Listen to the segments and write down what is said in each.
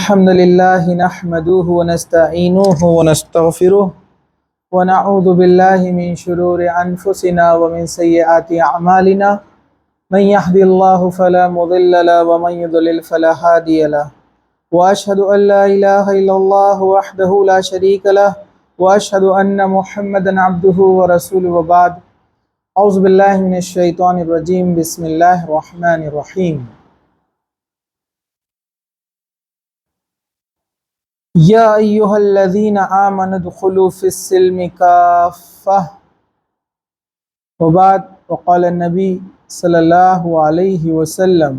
الحمد لله نحمده ونستعينه ونستغفره ونعوذ بالله من شرور أنفسنا ومن سيئات أعمالنا من يهد الله فلا مضل له ومن يضلل فلا هادي له وأشهد أن لا إله إلا الله وحده لا شريك له وأشهد أن محمدا عبده ورسوله وبعد أعوذ بالله من الشيطان الرجيم بسم الله الرحمن الرحيم یا ایہا الذین آمنوا ادخلوا فی السلم کافہ وبعد وقال النبی صلی اللہ علیہ وسلم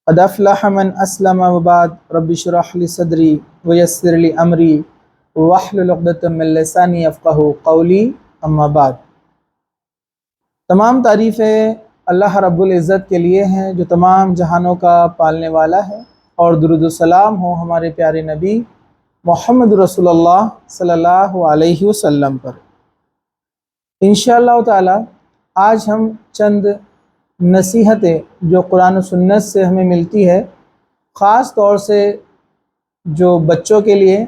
قد افلح من اسلم وبعد رب اشرح لی صدری ویسر لی امری واحلل عقدۃ من لسانی یفقہوا قولی اما بعد۔ تمام تعریفیں اللہ رب العزت کے لیے ہیں جو تمام جہانوں کا پالنے والا ہے، اور درود و سلام ہو ہمارے پیارے نبی محمد رسول اللہ صلی اللہ علیہ وسلم پر۔ انشاءاللہ تعالی آج ہم چند نصیحتیں جو قرآن و سنت سے ہمیں ملتی ہے، خاص طور سے جو بچوں کے لیے،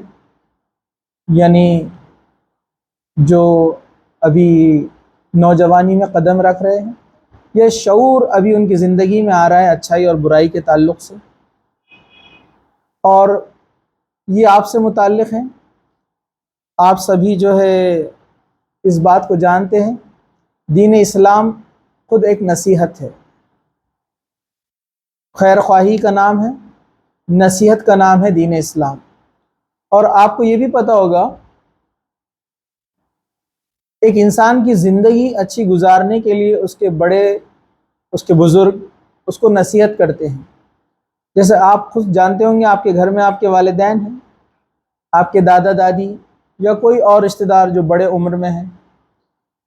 یعنی جو ابھی نوجوانی میں قدم رکھ رہے ہیں، یہ شعور ابھی ان کی زندگی میں آ رہا ہے اچھائی اور برائی کے تعلق سے، اور یہ آپ سے متعلق ہیں۔ آپ سبھی جو ہے اس بات کو جانتے ہیں، دین اسلام خود ایک نصیحت ہے، خیر خواہی کا نام ہے، نصیحت کا نام ہے دین اسلام۔ اور آپ کو یہ بھی پتہ ہوگا، ایک انسان کی زندگی اچھی گزارنے کے لیے اس کے بڑے، اس کے بزرگ اس کو نصیحت کرتے ہیں۔ جیسے آپ خود جانتے ہوں گے، آپ کے گھر میں آپ کے والدین ہیں، آپ کے دادا دادی یا کوئی اور رشتہ دار جو بڑے عمر میں ہیں،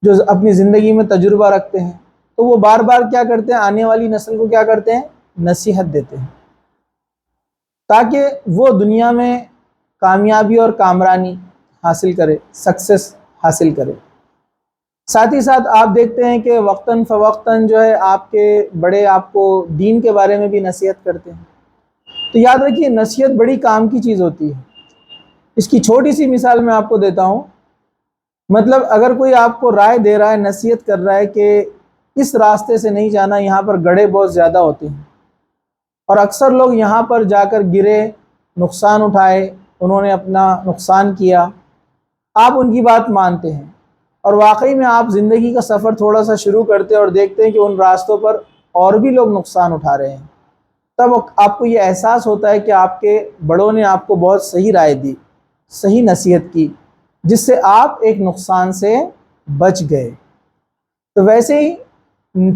جو اپنی زندگی میں تجربہ رکھتے ہیں، تو وہ بار بار کیا کرتے ہیں، آنے والی نسل کو کیا کرتے ہیں، نصیحت دیتے ہیں، تاکہ وہ دنیا میں کامیابی اور کامرانی حاصل کرے، سکسیس حاصل کرے۔ ساتھ ہی ساتھ آپ دیکھتے ہیں کہ وقتاً فوقتاً جو ہے آپ کے بڑے آپ کو دین کے بارے میں بھی نصیحت کرتے ہیں۔ تو یاد رکھیے، نصیحت بڑی کام کی چیز ہوتی ہے۔ اس کی چھوٹی سی مثال میں آپ کو دیتا ہوں۔ مطلب اگر کوئی آپ کو رائے دے رہا ہے، نصیحت کر رہا ہے کہ اس راستے سے نہیں جانا، یہاں پر گڑھے بہت زیادہ ہوتے ہیں، اور اکثر لوگ یہاں پر جا کر گرے، نقصان اٹھائے، انہوں نے اپنا نقصان کیا، آپ ان کی بات مانتے ہیں، اور واقعی میں آپ زندگی کا سفر تھوڑا سا شروع کرتے ہیں اور دیکھتے ہیں کہ ان راستوں پر اور بھی لوگ نقصان اٹھا رہے ہیں، تب آپ کو یہ احساس ہوتا ہے کہ آپ کے بڑوں نے آپ کو بہت صحیح رائے دی، صحیح نصیحت کی، جس سے آپ ایک نقصان سے بچ گئے۔ تو ویسے ہی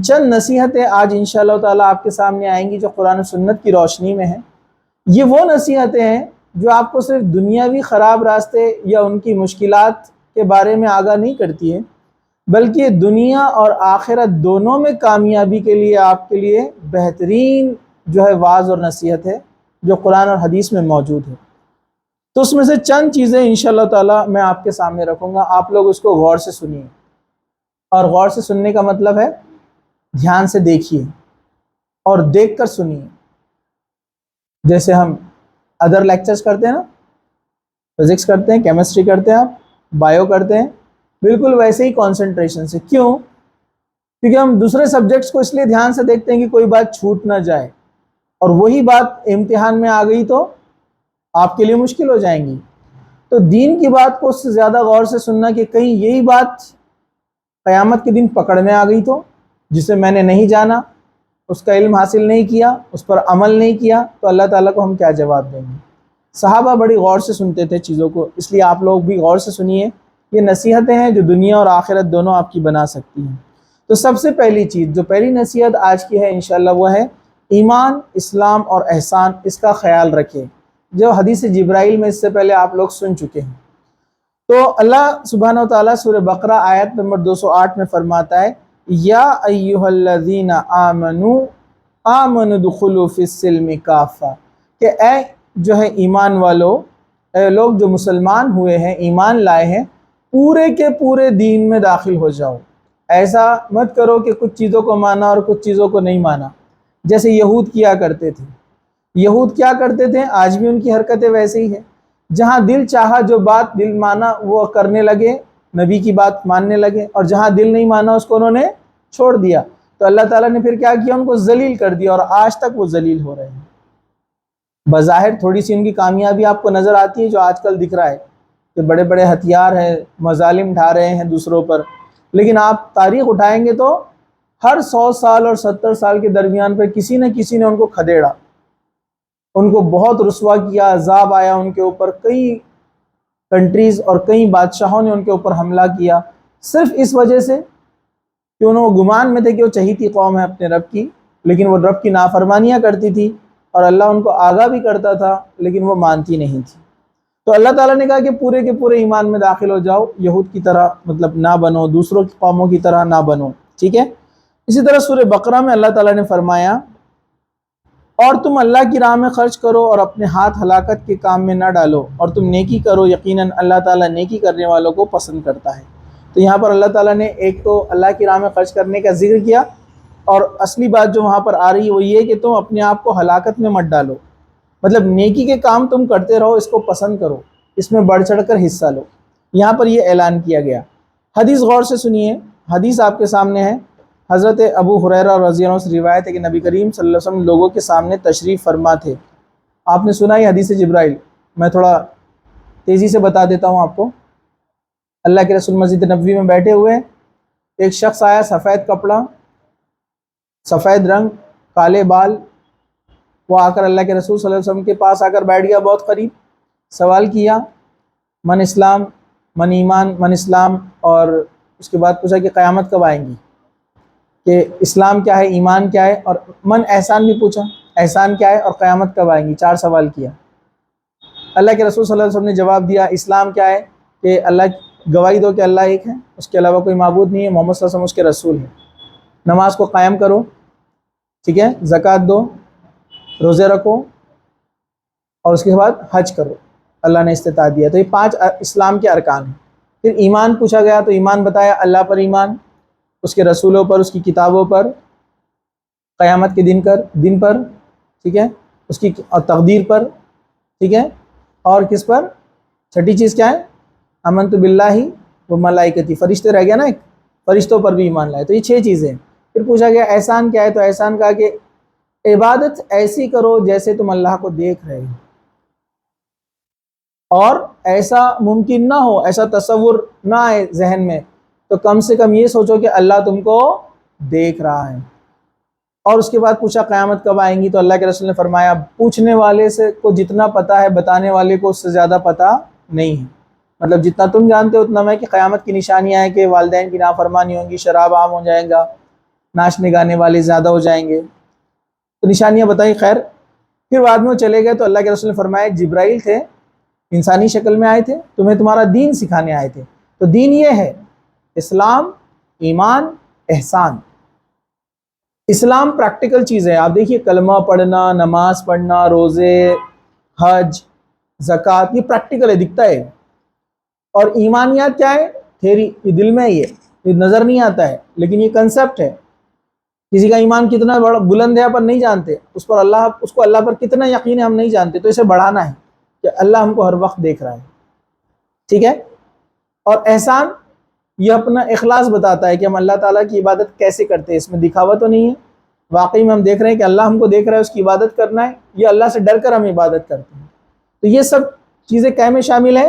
چند نصیحتیں آج انشاءاللہ تعالیٰ آپ کے سامنے آئیں گی جو قرآن و سنت کی روشنی میں ہیں۔ یہ وہ نصیحتیں ہیں جو آپ کو صرف دنیاوی خراب راستے یا ان کی مشکلات کے بارے میں آگاہ نہیں کرتی ہے، بلکہ دنیا اور آخرت دونوں میں کامیابی کے لیے آپ کے لیے بہترین جو ہے وعظ اور نصیحت ہے جو قرآن اور حدیث میں موجود ہے۔ تو اس میں سے چند چیزیں انشاءاللہ تعالیٰ میں آپ کے سامنے رکھوں گا، آپ لوگ اس کو غور سے سنیے، اور غور سے سننے کا مطلب ہے دھیان سے دیکھیے اور دیکھ کر سنیے۔ جیسے ہم ادر لیکچرز کرتے ہیں نا، فزکس کرتے ہیں، کیمسٹری کرتے ہیں، آپ بایو کرتے ہیں، بالکل ویسے ہی کانسنٹریشن سے۔ کیوں؟ کیونکہ ہم دوسرے سبجیکٹس کو اس لیے دھیان سے دیکھتے ہیں کہ کوئی بات چھوٹ نہ جائے، اور وہی بات امتحان میں آ گئی تو آپ کے لیے مشکل ہو جائیں گی۔ تو دین کی بات کو اس سے زیادہ غور سے سننا کہ کہیں یہی بات قیامت کے دن پکڑ میں آ گئی تو، جسے میں نے نہیں جانا، اس کا علم حاصل نہیں کیا، اس پر عمل نہیں کیا، تو اللہ تعالیٰ کو ہم کیا جواب دیں گے؟ صحابہ بڑی غور سے سنتے تھے چیزوں کو، اس لیے آپ لوگ بھی غور سے سنیے۔ یہ نصیحتیں ہیں جو دنیا اور آخرت دونوں آپ کی بنا سکتی ہیں۔ تو سب سے پہلی چیز، جو پہلی نصیحت آج کی ہے انشاءاللہ، وہ ہے ایمان، اسلام اور احسان، اس کا خیال رکھیں، جو حدیث جبرائیل میں اس سے پہلے آپ لوگ سن چکے ہیں۔ تو اللہ سبحانہ وتعالیٰ سورہ بقرہ آیت نمبر 208 میں فرماتا ہے، یا ایہا الذین آمنوا ادخلوا فی السلم کافہ، کہ اے جو ہے ایمان والو، اے لوگ جو مسلمان ہوئے ہیں، ایمان لائے ہیں، پورے کے پورے دین میں داخل ہو جاؤ۔ ایسا مت کرو کہ کچھ چیزوں کو مانا اور کچھ چیزوں کو نہیں مانا، جیسے یہود کیا کرتے تھے۔ یہود کیا کرتے تھے، آج بھی ان کی حرکتیں ویسے ہی ہیں، جہاں دل چاہا جو بات دل مانا وہ کرنے لگے، نبی کی بات ماننے لگے، اور جہاں دل نہیں مانا اس کو انہوں نے چھوڑ دیا۔ تو اللہ تعالیٰ نے پھر کیا کیا، ان کو ذلیل کر دیا، اور آج تک وہ ذلیل ہو رہے ہیں۔ بظاہر تھوڑی سی ان کی کامیابی آپ کو نظر آتی ہے، جو آج کل دکھ رہا ہے کہ بڑے بڑے ہتھیار ہیں، مظالم ڈھا رہے ہیں دوسروں پر، لیکن آپ تاریخ اٹھائیں گے تو ہر 100 سال اور 70 سال کے درمیان پہ کسی نہ کسی نے ان کو کھدیڑا، ان کو بہت رسوا کیا، عذاب آیا ان کے اوپر، کئی کنٹریز اور کئی بادشاہوں نے ان کے اوپر حملہ کیا، صرف اس وجہ سے کہ انہوں وہ گمان میں تھے کہ وہ چہیتی قوم ہے اپنے رب کی، لیکن وہ رب کی نافرمانیاں کرتی تھی، اور اللہ ان کو آگاہ بھی کرتا تھا لیکن وہ مانتی نہیں تھی۔ تو اللہ تعالیٰ نے کہا کہ پورے کے پورے ایمان میں داخل ہو جاؤ، یہود کی طرح مطلب نہ بنو، دوسروں کی قوموں کی طرح نہ بنو، ٹھیک ہے۔ اسی طرح سورہ بقرہ میں اللہ تعالیٰ نے فرمایا، اور تم اللہ کی راہ میں خرچ کرو اور اپنے ہاتھ ہلاکت کے کام میں نہ ڈالو، اور تم نیکی کرو، یقیناً اللہ تعالیٰ نیکی کرنے والوں کو پسند کرتا ہے۔ تو یہاں پر اللہ تعالیٰ نے ایک تو اللہ کی راہ میں خرچ کرنے کا ذکر کیا، اور اصلی بات جو وہاں پر آ رہی ہے وہ یہ کہ تم اپنے آپ کو ہلاکت میں مت ڈالو، مطلب نیکی کے کام تم کرتے رہو، اس کو پسند کرو، اس میں بڑھ چڑھ کر حصہ لو۔ یہاں پر یہ اعلان کیا گیا۔ حدیث غور سے سنیے، حدیث آپ کے سامنے ہے۔ حضرت ابو ہریرہ رضی اللہ عنہ سے روایت ہے کہ نبی کریم صلی اللہ علیہ وسلم لوگوں کے سامنے تشریف فرما تھے۔ آپ نے سنا یہ حدیث جبرائیل، میں تھوڑا تیزی سے بتا دیتا ہوں آپ کو۔ اللہ کے رسول مسجد نبوی میں بیٹھے ہوئے، ایک شخص آیا، سفید کپڑا، سفید رنگ، کالے بال، وہ آ کر اللہ کے رسول صلی اللہ علیہ وسلم کے پاس آ کر بیٹھ گیا بہت قریب، سوال کیا، من اسلام، من ایمان، من اسلام، اور اس کے بعد پوچھا کہ قیامت کب آئیں گی، کہ اسلام کیا ہے، ایمان کیا ہے، اور من احسان بھی پوچھا، احسان کیا ہے اور قیامت کب آئیں گی، 4 سوال کیا۔ اللہ کے رسول صلی اللہ علیہ وسلم نے جواب دیا، اسلام کیا ہے کہ اللہ گواہی دو کہ اللہ ایک ہے، اس کے علاوہ کوئی معبود نہیں ہے، محمد صلی اللہ علیہ وسلم اس کے رسول ہیں، نماز کو قائم کرو، ٹھیک ہے، زکوٰۃ دو، روزے رکھو، اور اس کے بعد حج کرو، اللہ نے استطاعت دیا۔ تو یہ 5 اسلام کے ارکان ہیں۔ پھر ایمان پوچھا گیا، تو ایمان بتایا، اللہ پر ایمان، اس کے رسولوں پر، اس کی کتابوں پر، قیامت کے دن پر، ٹھیک ہے، اس کی اور تقدیر پر، ٹھیک ہے، اور کس پر، چھٹی چیز کیا ہے، آمنت باللہ و ملائکتی، فرشتے رہ گیا نا، ایک فرشتوں پر بھی ایمان لائے۔ تو یہ 6 چیزیں۔ پھر پوچھا گیا احسان کیا ہے، تو احسان کہا کہ عبادت ایسی کرو جیسے تم اللہ کو دیکھ رہے ہو، اور ایسا ممکن نہ ہو، ایسا تصور نہ آئے ذہن میں، تو کم سے کم یہ سوچو کہ اللہ تم کو دیکھ رہا ہے۔ اور اس کے بعد پوچھا قیامت کب آئیں گی، تو اللہ کے رسول نے فرمایا، پوچھنے والے سے کو جتنا پتہ ہے بتانے والے کو اس سے زیادہ پتہ نہیں ہے، مطلب جتنا تم جانتے ہو اتنا میں، کہ قیامت کی نشانیاں ہیں کہ والدین کی نافرمانی ہوں گی، شراب عام ہو جائے گا، ناچنے گانے والے زیادہ ہو جائیں گے، تو نشانیاں بتائی۔ خیر، پھر بعد میں وہ چلے گئے، تو اللہ کے رسول نے فرمایا، جبرائیل تھے، انسانی شکل میں آئے تھے، تمہیں تمہارا دین سکھانے آئے تھے۔ تو دین یہ ہے، اسلام، ایمان، احسان۔ اسلام پریکٹیکل چیز ہے، آپ دیکھیے کلمہ پڑھنا، نماز پڑھنا، روزے، حج، زکوٰۃ، یہ پریکٹیکل ہے، دکھتا ہے۔ اور ایمانیات کیا ہے، تھیری، یہ دل میں ہی ہے، یہ نظر نہیں آتا ہے، لیکن یہ کنسیپٹ ہے۔ کسی کا ایمان کتنا بڑا بلند ہے پر نہیں جانتے، اس کو اللہ پر کتنا یقین ہے ہم نہیں جانتے، تو اسے بڑھانا ہے کہ اللہ ہم کو ہر وقت دیکھ رہا ہے، ٹھیک ہے۔ اور احسان، یہ اپنا اخلاص بتاتا ہے کہ ہم اللہ تعالیٰ کی عبادت کیسے کرتے ہیں، اس میں دکھاوا تو نہیں ہے، واقعی میں ہم دیکھ رہے ہیں کہ اللہ ہم کو دیکھ رہا ہے، اس کی عبادت کرنا ہے، یہ اللہ سے ڈر کر ہم عبادت کرتے ہیں۔ تو یہ سب چیزیں کیا میں شامل ہے،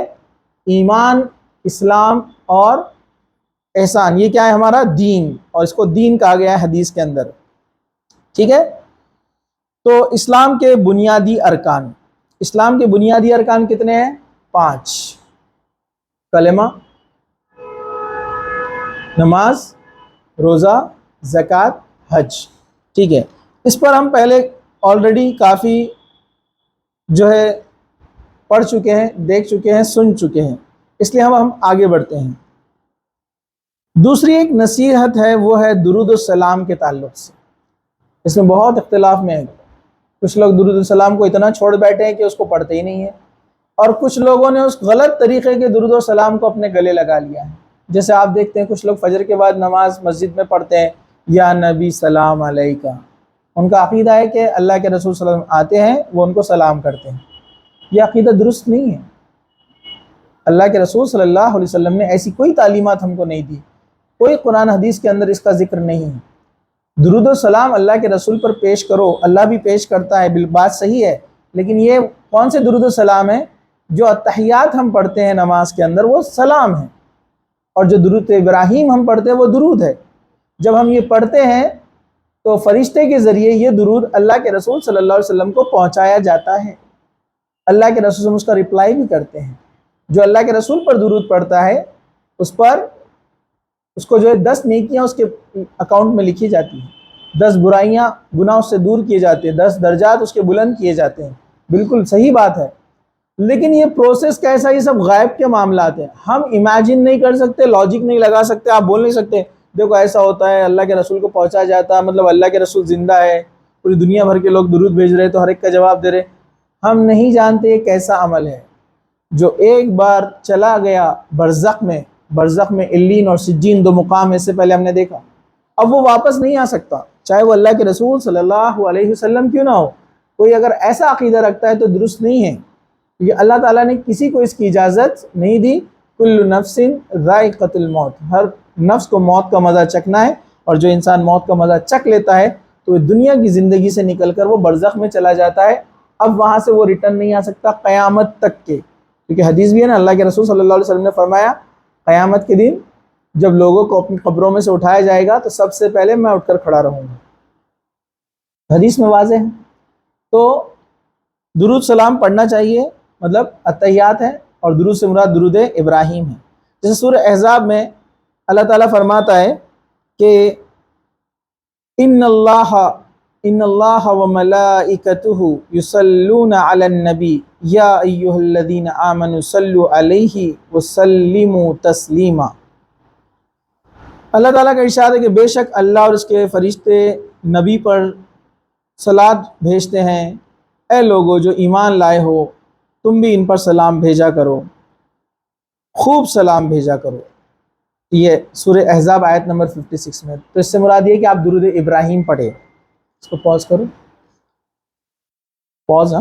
ایمان، اسلام اور احسان، یہ کیا ہے، ہمارا دین، اور اس کو دین کہا گیا ہے حدیث کے اندر، ٹھیک ہے۔ تو اسلام کے بنیادی ارکان، اسلام کے بنیادی ارکان کتنے ہیں، 5، کلمہ، نماز، روزہ، زکوٰۃ، حج، ٹھیک ہے۔ اس پر ہم پہلے آلریڈی کافی جو ہے پڑھ چکے ہیں، دیکھ چکے ہیں، سن چکے ہیں، اس لیے ہم آگے بڑھتے ہیں۔ دوسری ایک نصیحت ہے، وہ ہے درود السلام کے تعلق سے۔ اس میں بہت اختلاف میں ہے، کچھ لوگ درود السلام کو اتنا چھوڑ بیٹھے ہیں کہ اس کو پڑھتے ہی نہیں ہیں، اور کچھ لوگوں نے اس غلط طریقے کے درود السلام کو اپنے گلے لگا لیا ہے۔ جیسے آپ دیکھتے ہیں کچھ لوگ فجر کے بعد نماز مسجد میں پڑھتے ہیں، یا نبی سلام علیکہ، ان کا عقیدہ ہے کہ اللہ کے رسول صلی اللہ علیہ وسلم آتے ہیں، وہ ان کو سلام کرتے ہیں۔ یہ عقیدہ درست نہیں ہے۔ اللہ کے رسول صلی اللہ علیہ وسلم نے ایسی کوئی تعلیمات ہم کو نہیں دی، کوئی قرآن حدیث کے اندر اس کا ذکر نہیں ہے۔ درود و سلام اللہ کے رسول پر پیش کرو، اللہ بھی پیش کرتا ہے، بات صحیح ہے، لیکن یہ کون سے درود و سلام ہے؟ جو اتحیات ہم پڑھتے ہیں نماز کے اندر وہ سلام ہے، اور جو درود ابراہیم ہم پڑھتے ہیں وہ درود ہے۔ جب ہم یہ پڑھتے ہیں تو فرشتے کے ذریعے یہ درود اللہ کے رسول صلی اللہ علیہ وسلم کو پہنچایا جاتا ہے، اللہ کے رسول اس کا رپلائی بھی کرتے ہیں۔ جو اللہ کے رسول پر درود پڑھتا ہے اس کو جو ہے 10 نیکیاں اس کے اکاؤنٹ میں لکھی جاتی ہیں، 10 برائیاں گناہ اس سے دور کیے جاتے ہیں، 10 درجات اس کے بلند کیے جاتے ہیں۔ بالکل صحیح بات ہے، لیکن یہ پروسیس کیسا؟ یہ سب غائب کے معاملات ہیں، ہم امیجن نہیں کر سکتے، لاجک نہیں لگا سکتے، آپ بول نہیں سکتے دیکھو ایسا ہوتا ہے، اللہ کے رسول کو پہنچا جاتا ہے، مطلب اللہ کے رسول زندہ ہے، پوری دنیا بھر کے لوگ درود بھیج رہے تو ہر ایک کا جواب دے رہے۔ ہم نہیں جانتے یہ کیسا عمل ہے جو ایک بار چلا گیا برزخ میں علین اور سجین 2 مقام اس سے پہلے ہم نے دیکھا، اب وہ واپس نہیں آ سکتا، چاہے وہ اللہ کے رسول صلی اللہ علیہ وسلم کیوں نہ ہو۔ کوئی اگر ایسا عقیدہ رکھتا ہے تو درست نہیں ہے، یہ اللہ تعالیٰ نے کسی کو اس کی اجازت نہیں دی۔ کل نفس ذائقۃ الموت، ہر نفس کو موت کا مزہ چکھنا ہے، اور جو انسان موت کا مزہ چکھ لیتا ہے تو دنیا کی زندگی سے نکل کر وہ برزخ میں چلا جاتا ہے، اب وہاں سے وہ ریٹرن نہیں آ سکتا قیامت تک کے، کیونکہ حدیث بھی ہے نا، اللہ کے رسول صلی اللہ علیہ وسلم نے فرمایا قیامت کے دن جب لوگوں کو اپنی قبروں میں سے اٹھایا جائے گا تو سب سے پہلے میں اٹھ کر کھڑا رہوں گا، حدیث میں واضح ہے۔ تو درود سلام پڑھنا چاہیے، مطلب اتحیات ہے، اور درود سے مراد درود ابراہیم ہے۔ جیسے سورہ احزاب میں اللہ تعالیٰ فرماتا ہے کہ ان اللہ وملائکتہ یصلون علی النبی یا ایھا الذین آمنوا صلوا علیہ وسلموا تسلیما۔ اللہ تعالیٰ کا ارشاد ہے کہ بے شک اللہ اور اس کے فرشتے نبی پر صلات بھیجتے ہیں، اے لوگو جو ایمان لائے ہو تم بھی ان پر سلام بھیجا کرو، خوب سلام بھیجا کرو۔ یہ سورہ احزاب آیت نمبر 56 میں، تو اس سے مراد یہ کہ آپ درود ابراہیم پڑھیں۔ اس کو پاز کرو، پاز۔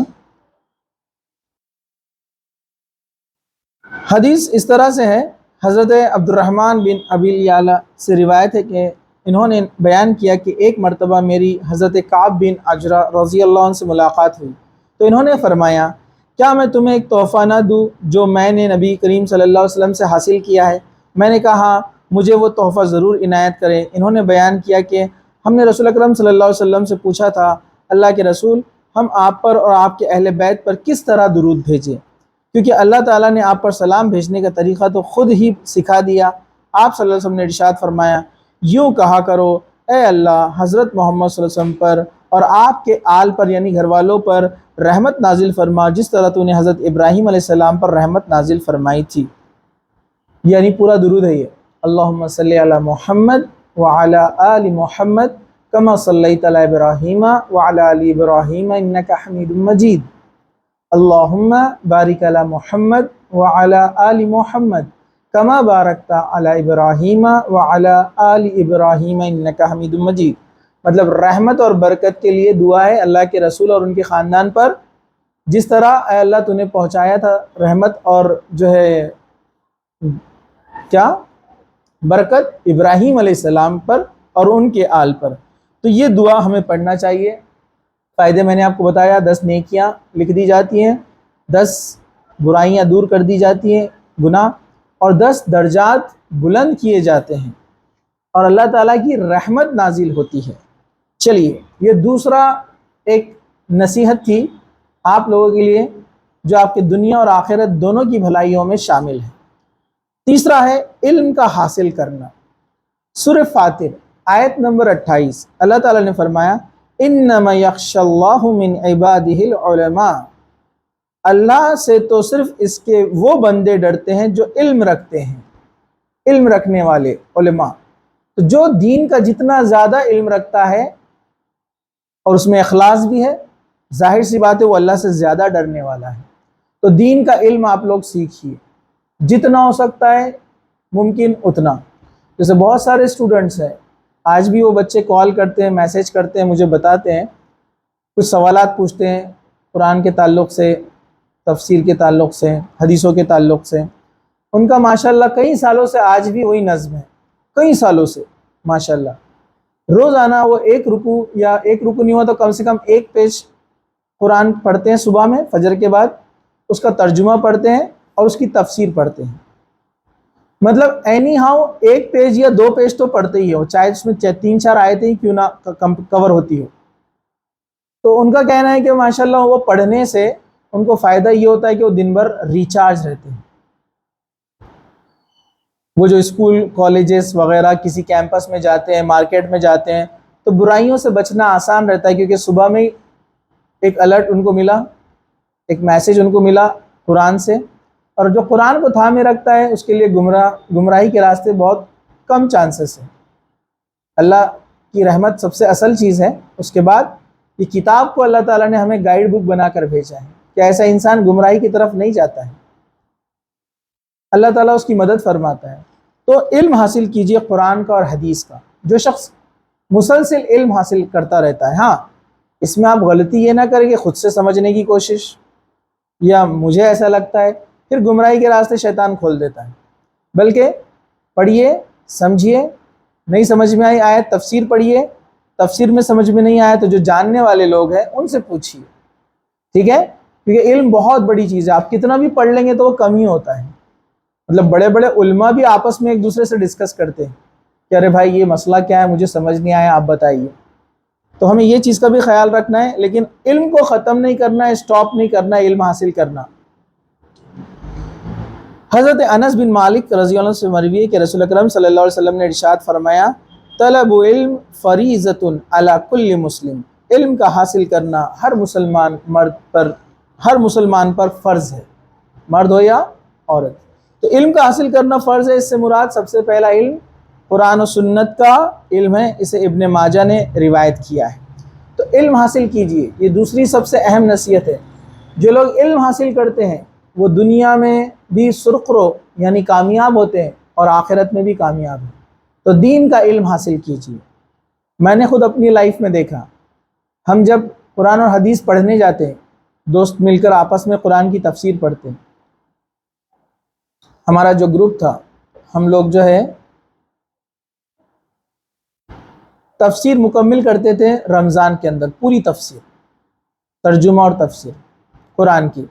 حدیث اس طرح سے ہے، حضرت عبد الرحمن بن ابی الیعلا سے روایت ہے کہ انہوں نے بیان کیا کہ ایک مرتبہ میری حضرت کعب بن عجرہ رضی اللہ عنہ سے ملاقات ہوئی تو انہوں نے فرمایا کیا میں تمہیں ایک تحفہ نہ دوں جو میں نے نبی کریم صلی اللہ علیہ وسلم سے حاصل کیا ہے؟ میں نے کہا ہاں، مجھے وہ تحفہ ضرور عنایت کریں۔ انہوں نے بیان کیا کہ ہم نے رسول اکرم صلی اللہ علیہ وسلم سے پوچھا تھا اللہ کے رسول ہم آپ پر اور آپ کے اہل بیت پر کس طرح درود بھیجیں، کیونکہ اللہ تعالیٰ نے آپ پر سلام بھیجنے کا طریقہ تو خود ہی سکھا دیا۔ آپ صلی اللہ علیہ وسلم نے ارشاد فرمایا یوں کہا کرو اے اللہ حضرت محمد صلی اللہ علیہ وسلم پر اور آپ کے آل پر یعنی گھر والوں پر رحمت نازل فرما جس طرح تو نے حضرت ابراہیم علیہ السلام پر رحمت نازل فرمائی تھی، یعنی پورا درود ہے یہ۔ اللہم صلی علی محمد وعلی آل محمد کما صلیت علی ابراہیم وعلی آل ابراہیم انک حمید مجید، اللہم بارک علی محمد وعلی آل محمد کما بارکت علی ابراہیم وعلی آل ابراہیم انک حمید مجید۔ مطلب رحمت اور برکت کے لیے دعا ہے اللہ کے رسول اور ان کے خاندان پر، جس طرح اے اللہ تو نے پہنچایا تھا رحمت اور جو ہے کیا برکت ابراہیم علیہ السلام پر اور ان کے آل پر۔ تو یہ دعا ہمیں پڑھنا چاہیے۔ فائدے میں نے آپ کو بتایا، 10 نیکیاں لکھ دی جاتی ہیں، 10 برائیاں دور کر دی جاتی ہیں گناہ، اور 10 درجات بلند کیے جاتے ہیں، اور اللہ تعالیٰ کی رحمت نازل ہوتی ہے۔ چلیے یہ دوسرا ایک نصیحت تھی آپ لوگوں کے لیے جو آپ کے دنیا اور آخرت دونوں کی بھلائیوں میں شامل ہے۔ تیسرا ہے علم کا حاصل کرنا۔ سورہ فاطر آیت نمبر 28 اللہ تعالیٰ نے فرمایا انما یخشی اللہ من عبادہ العلماء، اللہ سے تو صرف اس کے وہ بندے ڈرتے ہیں جو علم رکھتے ہیں، علم رکھنے والے علماء۔ تو جو دین کا جتنا زیادہ علم رکھتا ہے اور اس میں اخلاص بھی ہے، ظاہر سی بات ہے وہ اللہ سے زیادہ ڈرنے والا ہے۔ تو دین کا علم آپ لوگ سیکھیے جتنا ہو سکتا ہے ممکن اتنا۔ جیسے بہت سارے اسٹوڈنٹس ہیں آج بھی وہ بچے کال کرتے ہیں، میسیج کرتے ہیں، مجھے بتاتے ہیں، کچھ سوالات پوچھتے ہیں قرآن کے تعلق سے، تفسیر کے تعلق سے، حدیثوں کے تعلق سے۔ ان کا ماشاءاللہ کئی سالوں سے آج بھی وہی نظم ہے، کئی سالوں سے ماشاءاللہ۔ روزانہ وہ ایک رکوع یا ایک رکوع نہیں ہوا تو کم سے کم ایک پیج قرآن پڑھتے ہیں صبح میں فجر کے بعد، اس کا ترجمہ پڑھتے ہیں اور اس کی تفسیر پڑھتے ہیں۔ مطلب اینی ہاؤ ایک پیج یا دو پیج تو پڑھتے ہی ہو، چاہے اس میں 3-4 آیتیں ہی کیوں نہ کور ہوتی ہو۔ تو ان کا کہنا ہے کہ ماشاءاللہ وہ پڑھنے سے ان کو فائدہ یہ ہوتا ہے کہ وہ دن بھر ریچارج رہتے ہیں۔ وہ جو اسکول کالجز وغیرہ کسی کیمپس میں جاتے ہیں، مارکیٹ میں جاتے ہیں، تو برائیوں سے بچنا آسان رہتا ہے، کیونکہ صبح میں ایک الرٹ ان کو ملا، ایک میسیج ان کو ملا قرآن سے، اور جو قرآن کو تھامے رکھتا ہے اس کے لیے گمراہی کے راستے بہت کم چانسز ہیں۔ اللہ کی رحمت سب سے اصل چیز ہے، اس کے بعد یہ کتاب کو اللہ تعالیٰ نے ہمیں گائیڈ بک بنا کر بھیجا ہے کہ ایسا انسان گمراہی کی طرف نہیں جاتا ہے، اللہ تعالیٰ اس کی مدد فرماتا ہے۔ تو علم حاصل کیجئے قرآن کا اور حدیث کا۔ جو شخص مسلسل علم حاصل کرتا رہتا ہے، ہاں اس میں آپ غلطی یہ نہ کریں کہ خود سے سمجھنے کی کوشش یا مجھے ایسا لگتا ہے، پھر گمراہی کے راستے شیطان کھول دیتا ہے، بلکہ پڑھیے، سمجھیے، نہیں سمجھ میں آئی آیت تفسیر پڑھیے، تفسیر میں سمجھ میں نہیں آیا تو جو جاننے والے لوگ ہیں ان سے پوچھیے، ٹھیک ہے؟ کیونکہ علم بہت بڑی چیز ہے، آپ کتنا بھی پڑھ لیں گے تو وہ کم ہی ہوتا ہے۔ مطلب بڑے بڑے علماء بھی آپس میں ایک دوسرے سے ڈسکس کرتے ہیں کہ ارے بھائی یہ مسئلہ کیا ہے، مجھے سمجھ نہیں آیا، آپ بتائیے۔ تو ہمیں یہ چیز کا بھی خیال رکھنا ہے، لیکن علم کو ختم نہیں کرنا ہے، اسٹاپ نہیں کرنا ہے علم حاصل کرنا۔ حضرت انس بن مالک رضی اللہ عنہ سے مروی ہے کہ رسول اکرم صلی اللہ علیہ وسلم نے ارشاد فرمایا، طلب علم فریضۃ علی کل مسلم، علم کا حاصل کرنا ہر مسلمان پر فرض ہے، مرد ہو یا عورت۔ تو علم کا حاصل کرنا فرض ہے، اس سے مراد سب سے پہلا علم قرآن و سنت کا علم ہے، اسے ابن ماجہ نے روایت کیا ہے۔ تو علم حاصل کیجئے، یہ دوسری سب سے اہم نصیحت ہے۔ جو لوگ علم حاصل کرتے ہیں وہ دنیا میں بھی سرخرو یعنی کامیاب ہوتے ہیں اور آخرت میں بھی کامیاب ہیں۔ تو دین کا علم حاصل کیجئے۔ میں نے خود اپنی لائف میں دیکھا، ہم جب قرآن اور حدیث پڑھنے جاتے ہیں، دوست مل کر آپس میں قرآن کی تفسیر پڑھتے ہیں۔ ہمارا جو گروپ تھا، ہم لوگ جو ہے تفسیر مکمل کرتے تھے رمضان کے اندر، پوری تفسیر، ترجمہ اور تفسیر قرآن کی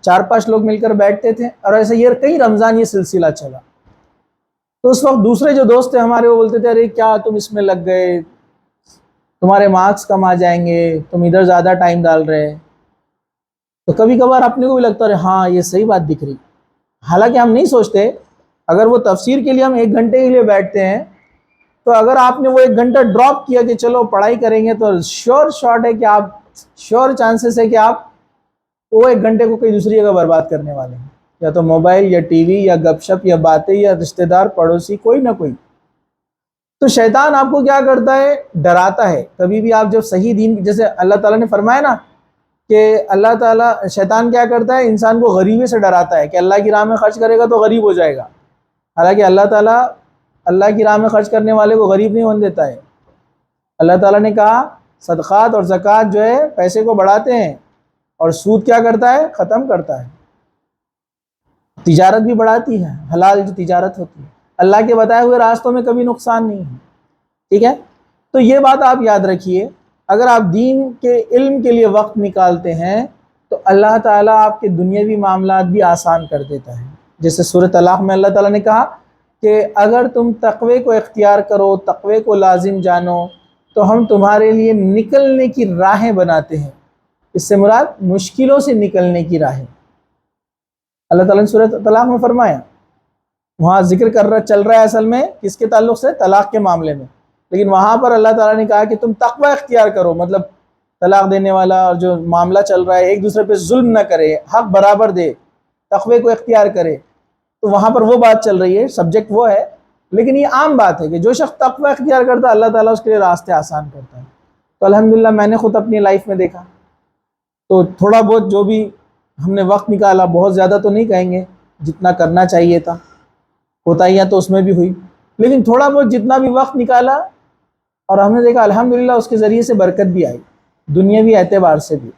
4-5 لوگ مل کر بیٹھتے تھے، اور ایسے یہ کئی رمضان یہ سلسلہ چلا۔ تو اس وقت دوسرے جو دوست تھے ہمارے وہ بولتے تھے ارے کیا تم اس میں لگ گئے، تمہارے مارکس کم آ جائیں گے، تم ادھر زیادہ ٹائم ڈال رہے۔ تو کبھی کبھار اپنے کو بھی لگتا ہے ہاں یہ صحیح بات دکھ رہی، حالانکہ ہم نہیں سوچتے اگر وہ تفسیر کے لیے ہم 1 گھنٹے کے لیے بیٹھتے ہیں تو اگر آپ نے وہ 1 گھنٹہ ڈراپ کیا کہ چلو پڑھائی کریں گے تو شور چانسز ہے کہ آپ وہ 1 گھنٹے کو کئی دوسری جگہ برباد کرنے والے ہیں، یا تو موبائل یا ٹی وی یا گپ شپ یا باتیں یا رشتہ دار پڑوسی کوئی نہ کوئی۔ تو شیطان آپ کو کیا کرتا ہے، ڈراتا ہے۔ کبھی بھی آپ جب صحیح دین، جیسے اللہ تعالیٰ نے فرمایا نا کہ اللہ تعالیٰ شیطان کیا کرتا ہے، انسان کو غریبی سے ڈراتا ہے کہ اللہ کی راہ میں خرچ کرے گا تو غریب ہو جائے گا، حالانکہ اللہ تعالیٰ اللہ کی راہ میں خرچ کرنے والے کو غریب نہیں ہونے دیتا ہے۔ اللہ تعالیٰ نے کہا صدقات اور زکوٰۃ جو ہے پیسے کو بڑھاتے ہیں، اور سود کیا کرتا ہے، ختم کرتا ہے۔ تجارت بھی بڑھاتی ہے، حلال جو تجارت ہوتی ہے، اللہ کے بتائے ہوئے راستوں میں کبھی نقصان نہیں ہے، ٹھیک ہے؟ تو یہ بات آپ یاد رکھیے، اگر آپ دین کے علم کے لیے وقت نکالتے ہیں تو اللہ تعالیٰ آپ کے دنیاوی معاملات بھی آسان کر دیتا ہے۔ جیسے سورۃ طلاق میں اللہ تعالیٰ نے کہا کہ اگر تم تقوی کو اختیار کرو، تقوی کو لازم جانو، تو ہم تمہارے لیے نکلنے کی راہیں بناتے ہیں۔ اس سے مراد مشکلوں سے نکلنے کی راہیں۔ اللہ تعالیٰ نے سورۃ طلاق میں فرمایا، وہاں ذکر چل رہا ہے اصل میں کس کے تعلق سے، طلاق کے معاملے میں، لیکن وہاں پر اللہ تعالیٰ نے کہا کہ تم تقوی اختیار کرو، مطلب طلاق دینے والا اور جو معاملہ چل رہا ہے ایک دوسرے پہ ظلم نہ کرے، حق برابر دے، تقوی کو اختیار کرے۔ تو وہاں پر وہ بات چل رہی ہے، سبجیکٹ وہ ہے، لیکن یہ عام بات ہے کہ جو شخص تقوی اختیار کرتا ہے اللہ تعالیٰ اس کے لیے راستے آسان کرتا ہے۔ تو الحمدللہ میں نے خود اپنی لائف میں دیکھا، تو تھوڑا بہت جو بھی ہم نے وقت نکالا، بہت زیادہ تو نہیں کہیں گے، جتنا کرنا چاہیے تھا، کوتاہیاں تو اس میں بھی ہوئی، لیکن تھوڑا بہت جتنا بھی وقت نکالا اور ہم نے دیکھا الحمدللہ اس کے ذریعے سے برکت بھی آئی دنیاوی اعتبار سے بھی۔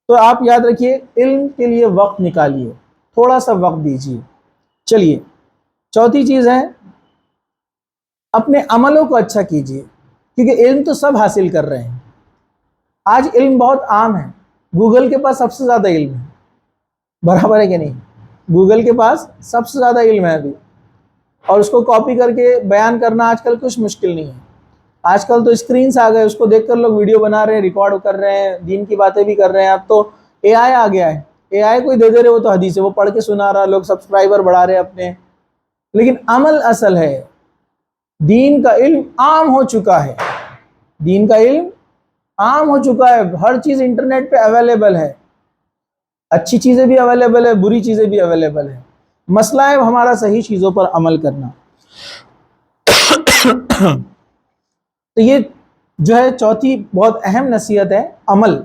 تو آپ یاد رکھیے علم کے لیے وقت نکالیے، تھوڑا سا وقت دیجیے۔ چلیے چوتھی چیز ہے اپنے عملوں کو اچھا کیجیے، کیونکہ علم تو سب حاصل کر رہے ہیں، آج علم بہت عام ہے، گوگل کے پاس سب سے زیادہ علم ہے، برابر ہے کہ نہیں؟ گوگل کے پاس سب سے زیادہ علم ہے ابھی، اور اس کو کاپی کر کے بیان کرنا آج کل کچھ مشکل نہیں ہے۔ آج کل تو اسکرینس آ گئے، اس کو دیکھ کر لوگ ویڈیو بنا رہے ہیں، ریکارڈ کر رہے ہیں، دین کی باتیں بھی کر رہے ہیں۔ اب تو اے آئی آ گیا ہے، اے آئی کوئی دے رہے وہ تو حدیث ہے، وہ پڑھ کے سنا رہا، لوگ سبسکرائبر بڑھا رہے ہیں اپنے۔ لیکن عمل اصل ہے، دین کا علم عام ہو چکا ہے، دین کا علم عام ہو چکا ہے، ہر چیز انٹرنیٹ پہ اویلیبل ہے، اچھی چیزیں بھی اویلیبل ہے، بری چیزیں بھی اویلیبل ہے۔ مسئلہ ہے ہمارا صحیح چیزوں پر عمل کرنا۔ تو یہ جو ہے چوتھی بہت اہم نصیحت ہے، عمل۔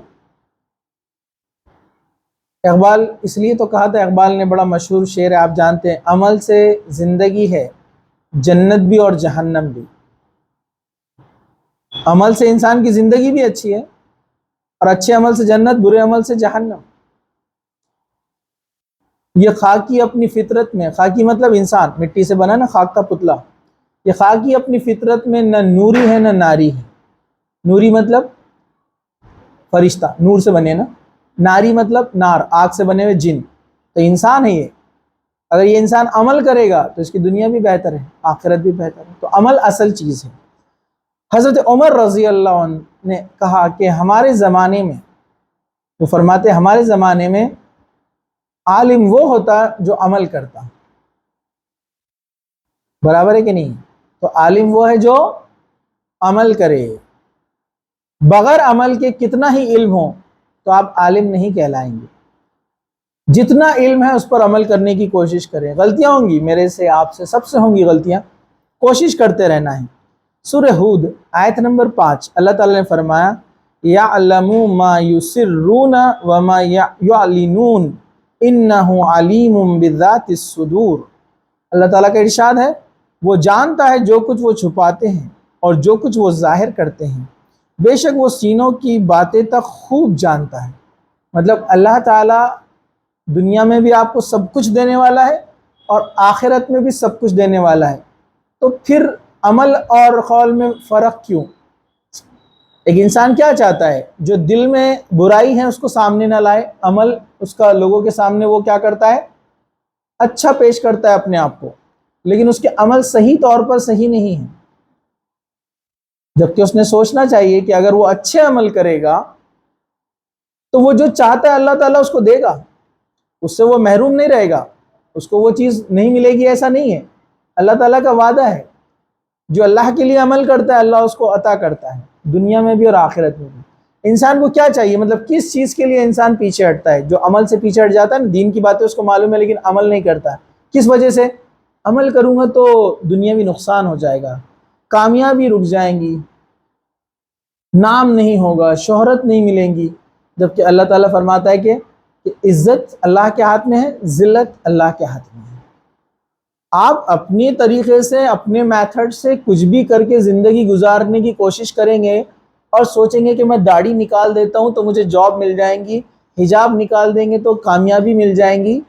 اقبال اس لیے تو کہا تھا، اقبال نے بڑا مشہور شعر ہے آپ جانتے ہیں، عمل سے زندگی ہے جنت بھی اور جہنم بھی۔ عمل سے انسان کی زندگی بھی اچھی ہے، اور اچھے عمل سے جنت، برے عمل سے جہنم۔ یہ خاکی اپنی فطرت میں، خاکی مطلب انسان، مٹی سے بنا نا خاک کا پتلا، یہ خاکی اپنی فطرت میں نہ نوری ہے نہ ناری ہے۔ نوری مطلب فرشتہ، نور سے بنے نا، ناری مطلب نار، آگ سے بنے ہوئے جن، تو انسان ہے یہ۔ اگر یہ انسان عمل کرے گا تو اس کی دنیا بھی بہتر ہے، آخرت بھی بہتر ہے۔ تو عمل اصل چیز ہے۔ حضرت عمر رضی اللہ عنہ نے کہا کہ ہمارے زمانے میں، وہ فرماتے ہمارے زمانے میں عالم وہ ہوتا جو عمل کرتا، برابر ہے کہ نہیں؟ تو عالم وہ ہے جو عمل کرے، بغیر عمل کے کتنا ہی علم ہو تو آپ عالم نہیں کہلائیں گے۔ جتنا علم ہے اس پر عمل کرنے کی کوشش کریں، غلطیاں ہوں گی، میرے سے آپ سے سب سے ہوں گی غلطیاں، کوشش کرتے رہنا ہے۔ سورہ ہود آیت نمبر 5 اللہ تعالی نے فرمایا یعلم ما یسرون وما یعلنون انہ علیم بذات الصدور۔ اللہ تعالیٰ کا ارشاد ہے وہ جانتا ہے جو کچھ وہ چھپاتے ہیں اور جو کچھ وہ ظاہر کرتے ہیں، بے شک وہ سینوں کی باتیں تک خوب جانتا ہے۔ مطلب اللہ تعالیٰ دنیا میں بھی آپ کو سب کچھ دینے والا ہے اور آخرت میں بھی سب کچھ دینے والا ہے، تو پھر عمل اور قول میں فرق کیوں؟ ایک انسان کیا چاہتا ہے؟ جو دل میں برائی ہے اس کو سامنے نہ لائے، عمل اس کا لوگوں کے سامنے وہ کیا کرتا ہے؟ اچھا پیش کرتا ہے اپنے آپ کو، لیکن اس کے عمل صحیح طور پر صحیح نہیں ہے۔ جبکہ اس نے سوچنا چاہیے کہ اگر وہ اچھے عمل کرے گا تو وہ جو چاہتا ہے اللہ تعالیٰ اس کو دے گا، اس سے وہ محروم نہیں رہے گا، اس کو وہ چیز نہیں ملے گی ایسا نہیں ہے۔ اللہ تعالیٰ کا وعدہ ہے جو اللہ کے لیے عمل کرتا ہے اللہ اس کو عطا کرتا ہے، دنیا میں بھی اور آخرت میں بھی۔ انسان کو کیا چاہیے؟ مطلب کس چیز کے لیے انسان پیچھے ہٹتا ہے؟ جو عمل سے پیچھے ہٹ جاتا ہے نا، دین کی باتیں اس کو معلوم ہے لیکن عمل نہیں کرتا ہے، کس وجہ سے؟ عمل کروں گا تو دنیاوی نقصان ہو جائے گا، کامیابی رک جائیں گی، نام نہیں ہوگا، شہرت نہیں ملیں گی۔ جبکہ اللہ تعالیٰ فرماتا ہے کہ عزت اللہ کے ہاتھ میں ہے، ذلت اللہ کے ہاتھ میں ہے۔ آپ اپنے طریقے سے، اپنے میتھڈ سے کچھ بھی کر کے زندگی گزارنے کی کوشش کریں گے اور سوچیں گے کہ میں داڑھی نکال دیتا ہوں تو مجھے جاب مل جائیں گی، حجاب نکال دیں گے تو کامیابی مل جائیں گی،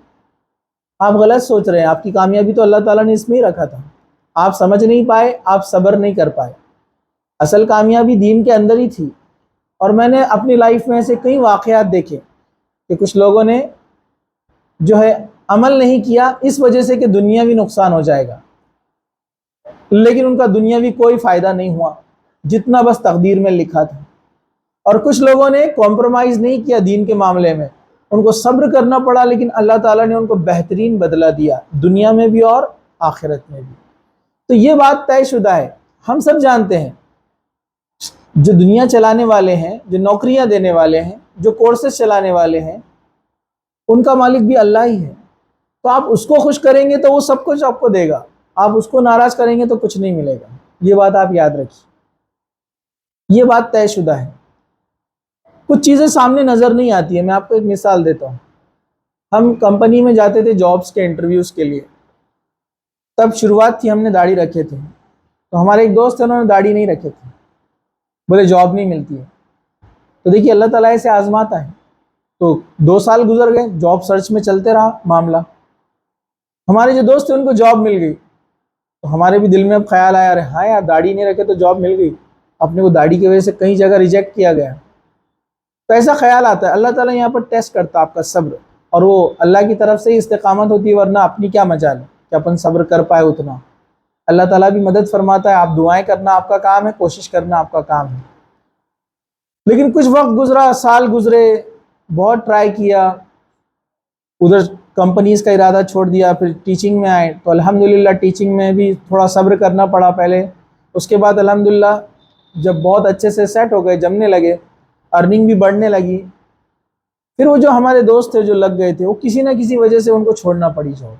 آپ غلط سوچ رہے ہیں۔ آپ کی کامیابی تو اللہ تعالیٰ نے اس میں ہی رکھا تھا، آپ سمجھ نہیں پائے، آپ صبر نہیں کر پائے۔ اصل کامیابی دین کے اندر ہی تھی۔ اور میں نے اپنی لائف میں ایسے کئی واقعات دیکھے کہ کچھ لوگوں نے جو ہے عمل نہیں کیا اس وجہ سے کہ دنیاوی نقصان ہو جائے گا، لیکن ان کا دنیاوی کوئی فائدہ نہیں ہوا جتنا بس تقدیر میں لکھا تھا۔ اور کچھ لوگوں نے کمپرومائز نہیں کیا دین کے معاملے میں، ان کو صبر کرنا پڑا، لیکن اللہ تعالیٰ نے ان کو بہترین بدلہ دیا دنیا میں بھی اور آخرت میں بھی۔ تو یہ بات طے شدہ ہے، ہم سب جانتے ہیں جو دنیا چلانے والے ہیں، جو نوکریاں دینے والے ہیں، جو کورسز چلانے والے ہیں، ان کا مالک بھی اللہ ہی ہے۔ تو آپ اس کو خوش کریں گے تو وہ سب کچھ آپ کو دے گا، آپ اس کو ناراض کریں گے تو کچھ نہیں ملے گا، یہ بات آپ یاد رکھیے، یہ بات طے شدہ ہے۔ کچھ چیزیں سامنے نظر نہیں آتی ہیں، میں آپ کو ایک مثال دیتا ہوں۔ ہم کمپنی میں جاتے تھے جابس کے انٹرویوز کے لیے، تب شروعات تھی، ہم نے داڑھی رکھے تھے، تو ہمارے ایک دوست ہیں، انہوں نے داڑھی نہیں رکھے تھے، بولے جاب نہیں ملتی ہے. تو دیکھیے اللہ تعالیٰ ایسے آزماتا ہے. تو 2 سال گزر گئے، جاب سرچ میں چلتے رہا معاملہ. ہمارے جو دوست تھے ان کو جاب مل گئی. تو ہمارے بھی دل میں اب خیال آیا، ارے ہاں یار داڑھی نہیں رکھے تو جاب مل گئی، اپنے کو داڑھی کی وجہ سے کئی جگہ ریجیکٹ کیا گیا. تو ایسا خیال آتا ہے. اللہ تعالیٰ یہاں پر ٹیسٹ کرتا ہے آپ کا صبر، اور وہ اللہ کی طرف سے ہی استقامت ہوتی ہے، ورنہ اپنی کیا مجال ہے کہ اپن صبر کر پائے اتنا. اللہ تعالیٰ بھی مدد فرماتا ہے. آپ دعائیں کرنا آپ کا کام ہے، کوشش کرنا آپ کا کام ہے. لیکن کچھ وقت گزرا، سال گزرے، بہت ٹرائی کیا، ادھر کمپنیز کا ارادہ چھوڑ دیا، پھر ٹیچنگ میں آئے. تو الحمدللہ ٹیچنگ میں بھی تھوڑا صبر کرنا پڑا پہلے. اس کے بعد الحمدللہ جب بہت اچھے سے سیٹ ہو گئے، جمنے لگے، ارننگ بھی بڑھنے لگی، پھر وہ جو ہمارے دوست تھے جو لگ گئے تھے، وہ کسی نہ کسی وجہ سے ان کو چھوڑنا پڑی جاب.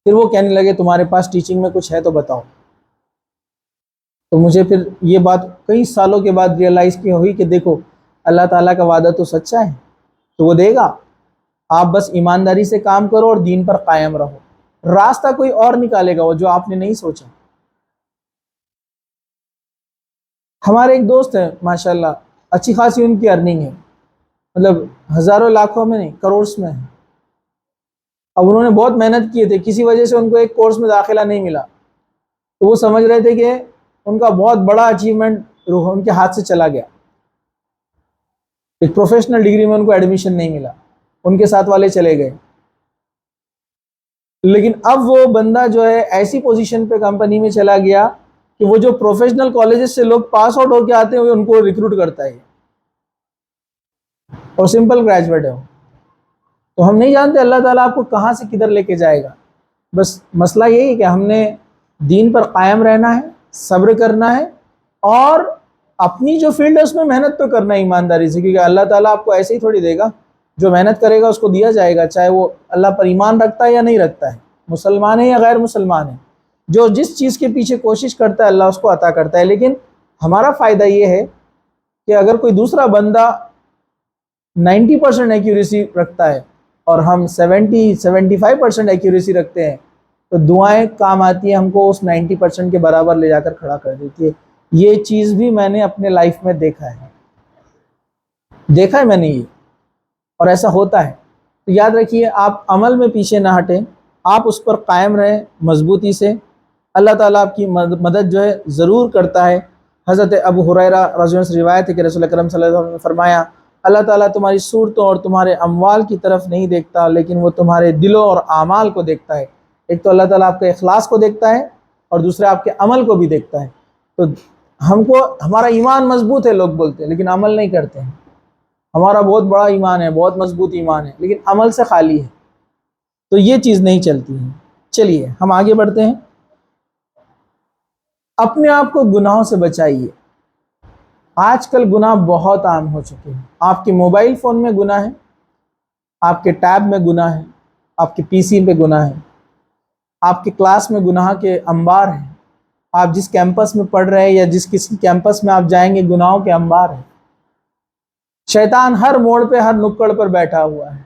پھر وہ کہنے لگے تمہارے پاس ٹیچنگ میں کچھ ہے تو بتاؤ. تو مجھے پھر یہ بات کئی سالوں کے بعد ریئلائز کی ہوئی کہ دیکھو اللہ تعالیٰ کا وعدہ تو سچا ہے، تو وہ دے گا. آپ بس ایمانداری سے کام کرو اور دین پر قائم رہو. راستہ کوئی اور نکالے گا وہ جو آپ نے نہیں سوچا. ہمارے ایک دوست ہیں ماشاءاللہ، اچھی خاصی ان کی ارننگ ہے، مطلب ہزاروں لاکھوں میں نہیں، کروڑس میں ہے. اب انہوں نے بہت محنت کیے تھے، کسی وجہ سے ان کو ایک کورس میں داخلہ نہیں ملا. تو وہ سمجھ رہے تھے کہ ان کا بہت بڑا اچیومنٹ ان کے ہاتھ سے چلا گیا. ایک پروفیشنل ڈگری میں ان کو ایڈمیشن نہیں ملا، ان کے ساتھ والے چلے گئے. لیکن اب وہ بندہ جو ہے ایسی پوزیشن پہ کمپنی میں چلا گیا کہ وہ جو پروفیشنل کالجز سے لوگ پاس آؤٹ ہو کے آتے ہیں وہ ان کو ریکروٹ کرتا ہے، اور سمپل گریجویٹ ہے. تو ہم نہیں جانتے اللہ تعالیٰ آپ کو کہاں سے کدھر لے کے جائے گا. بس مسئلہ یہی ہے کہ ہم نے دین پر قائم رہنا ہے، صبر کرنا ہے، اور اپنی جو فیلڈ ہے اس میں محنت تو کرنا ہے ایمانداری سے، کیونکہ اللہ تعالیٰ آپ کو ایسے ہی تھوڑی دے گا. جو محنت کرے گا اس کو دیا جائے گا، چاہے وہ اللہ پر ایمان رکھتا ہے یا نہیں رکھتا ہے، مسلمان ہے یا غیر مسلمان ہے. جو جس چیز کے پیچھے کوشش کرتا ہے اللہ اس کو عطا کرتا ہے. لیکن ہمارا فائدہ یہ ہے کہ اگر کوئی دوسرا بندہ 90% ایکیوریسی رکھتا ہے اور ہم 75% ایکیوریسی رکھتے ہیں، تو دعائیں کام آتی ہیں، ہم کو اس 90% کے برابر لے جا کر کھڑا کر دیتی ہے. یہ چیز بھی میں نے اپنے لائف میں دیکھا ہے میں نے یہ، اور ایسا ہوتا ہے. تو یاد رکھیے آپ عمل میں پیچھے نہ ہٹیں، آپ اس پر قائم رہیں مضبوطی سے. اللہ تعالیٰ آپ کی مدد جو ہے ضرور کرتا ہے. حضرت ابو ہریرہ رضی اللہ عنہ سے روایت ہے کہ رسول اکرم صلی اللہ علیہ وسلم نے فرمایا اللہ تعالیٰ تمہاری صورتوں اور تمہارے اموال کی طرف نہیں دیکھتا، لیکن وہ تمہارے دلوں اور اعمال کو دیکھتا ہے. ایک تو اللہ تعالیٰ آپ کے اخلاص کو دیکھتا ہے، اور دوسرا آپ کے عمل کو بھی دیکھتا ہے. تو ہم کو ہمارا ایمان مضبوط ہے لوگ بولتے ہیں، لیکن عمل نہیں کرتے ہیں. ہمارا بہت بڑا ایمان ہے، بہت مضبوط ایمان ہے، لیکن عمل سے خالی ہے. تو یہ چیز نہیں چلتی ہے. چلیے ہم آگے بڑھتے ہیں. اپنے آپ کو گناہوں سے بچائیے. آج کل گناہ بہت عام ہو چکے ہیں. آپ کے موبائل فون میں گناہ ہے، آپ کے ٹیب میں گناہ ہے، آپ کے پی سی پہ گناہ ہے، آپ کے کلاس میں گناہ کے انبار ہیں. آپ جس کیمپس میں پڑھ رہے ہیں یا جس کسی کیمپس میں آپ جائیں گے گناہوں کے انبار ہیں. شیطان ہر موڑ پہ، ہر نکڑ پر بیٹھا ہوا ہے.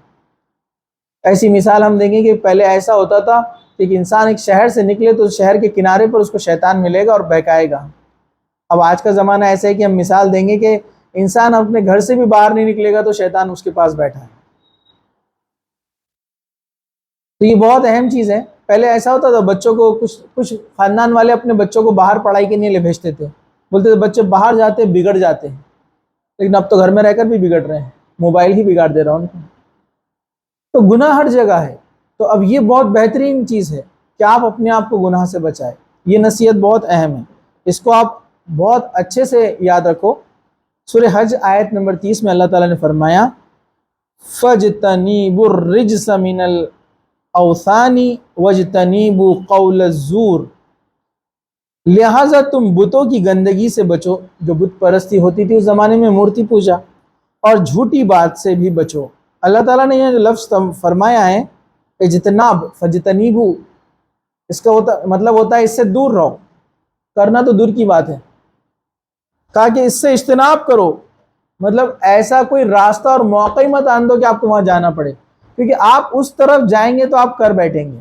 ایسی مثال ہم دیں گے کہ پہلے ایسا ہوتا تھا کہ ایک انسان ایک شہر سے نکلے تو شہر کے کنارے پر اس کو شیطان ملے گا اور بہکائے گا. اب آج کا زمانہ ایسا ہے کہ ہم مثال دیں گے کہ انسان اپنے گھر سے بھی باہر نہیں نکلے گا تو شیطان اس کے پاس بیٹھا ہے. تو یہ بہت اہم چیز ہے. پہلے ایسا ہوتا تھا بچوں کو کچھ خاندان والے اپنے بچوں کو باہر پڑھائی کے لیے بھیجتے تھے، بولتے تھے بچے باہر جاتے بگڑ جاتے ہیں. لیکن اب تو گھر میں رہ کر بھی بگڑ رہے ہیں، موبائل ہی بگاڑ دے رہا ان کو. تو گناہ ہر جگہ ہے. تو اب یہ بہت بہترین چیز ہے کہ آپ اپنے آپ کو گناہ سے بچائیں. یہ نصیحت بہت اہم ہے، اس کو آپ بہت اچھے سے یاد رکھو. سورہ حج آیت نمبر 30 میں اللہ تعالیٰ نے فرمایا فَاجْتَنِيبُوا الرِّجْسَ مِنَ الْأَوْثَانِ وَاجْتَنِيبُوا قَوْلَ الزُّورِ. لہٰذا تم بتوں کی گندگی سے بچو، جو بت پرستی ہوتی تھی اس زمانے میں، مورتی پوجا، اور جھوٹی بات سے بھی بچو. اللہ تعالیٰ نے یہ جو لفظ فرمایا ہے اجتناب، فجتنیبو، اس کا مطلب ہوتا ہے اس سے دور رہو. کرنا تو دور کی بات ہے، کہا کہ اس سے اجتناب کرو. مطلب ایسا کوئی راستہ اور موقع ہی مت آن دو کہ آپ کو وہاں جانا پڑے، کیونکہ آپ اس طرف جائیں گے تو آپ کر بیٹھیں گے.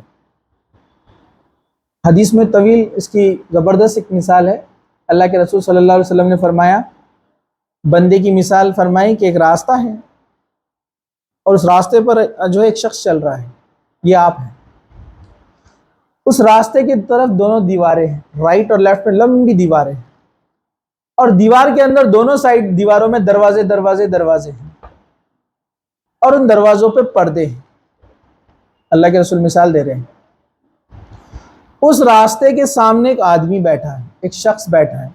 حدیث میں طویل اس کی زبردست ایک مثال ہے. اللہ کے رسول صلی اللہ علیہ وسلم نے فرمایا، بندے کی مثال فرمائی کہ ایک راستہ ہے اور اس راستے پر جو ہے ایک شخص چل رہا ہے، یہ آپ ہیں. اس راستے کی طرف دونوں دیواریں ہیں، رائٹ اور لیفٹ میں لمبی دیواریں ہیں، اور دیوار کے اندر دونوں سائڈ دیواروں میں دروازے دروازے دروازے ہیں، اور ان دروازوں پہ پردے ہیں. اللہ کے رسول مثال دے رہے ہیں. اس راستے کے سامنے ایک آدمی بیٹھا ہے، ایک شخص بیٹھا ہے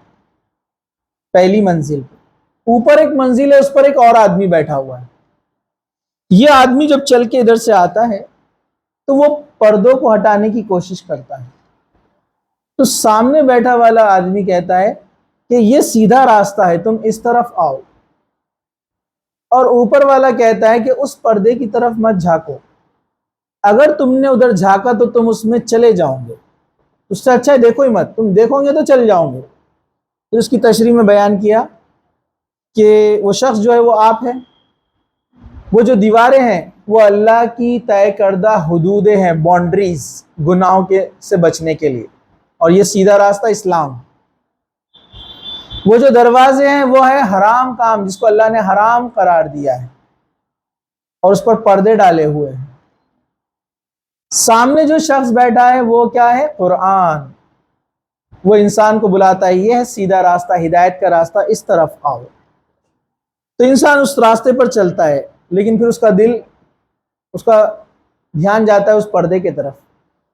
پہلی منزل پہ. اوپر ایک منزل ہے، اس پر ایک اور آدمی بیٹھا ہوا ہے. یہ آدمی جب چل کے ادھر سے آتا ہے تو وہ پردوں کو ہٹانے کی کوشش کرتا ہے. تو سامنے بیٹھا والا آدمی کہتا ہے کہ یہ سیدھا راستہ ہے، تم اس طرف آؤ. اور اوپر والا کہتا ہے کہ اس پردے کی طرف مت جھانکو، اگر تم نے ادھر جھانکا تو تم اس میں چلے جاؤ گے، اس سے اچھا ہے دیکھو ہی مت، تم دیکھو گے تو چل جاؤ گے. پھر اس کی تشریح میں بیان کیا کہ وہ شخص جو ہے وہ آپ ہے. وہ جو دیواریں ہیں وہ اللہ کی طے کردہ حدودیں ہیں، باؤنڈریز، گناہوں کے سے بچنے کے لیے، اور یہ سیدھا راستہ اسلام. وہ جو دروازے ہیں وہ ہے حرام کام، جس کو اللہ نے حرام قرار دیا ہے اور اس پر پردے ڈالے ہوئے ہیں. سامنے جو شخص بیٹھا ہے وہ کیا ہے؟ قرآن. وہ انسان کو بلاتا ہے، یہ ہے سیدھا راستہ، ہدایت کا راستہ، اس طرف آؤ. تو انسان اس راستے پر چلتا ہے، لیکن پھر اس کا دل، اس کا دھیان جاتا ہے اس پردے کی طرف،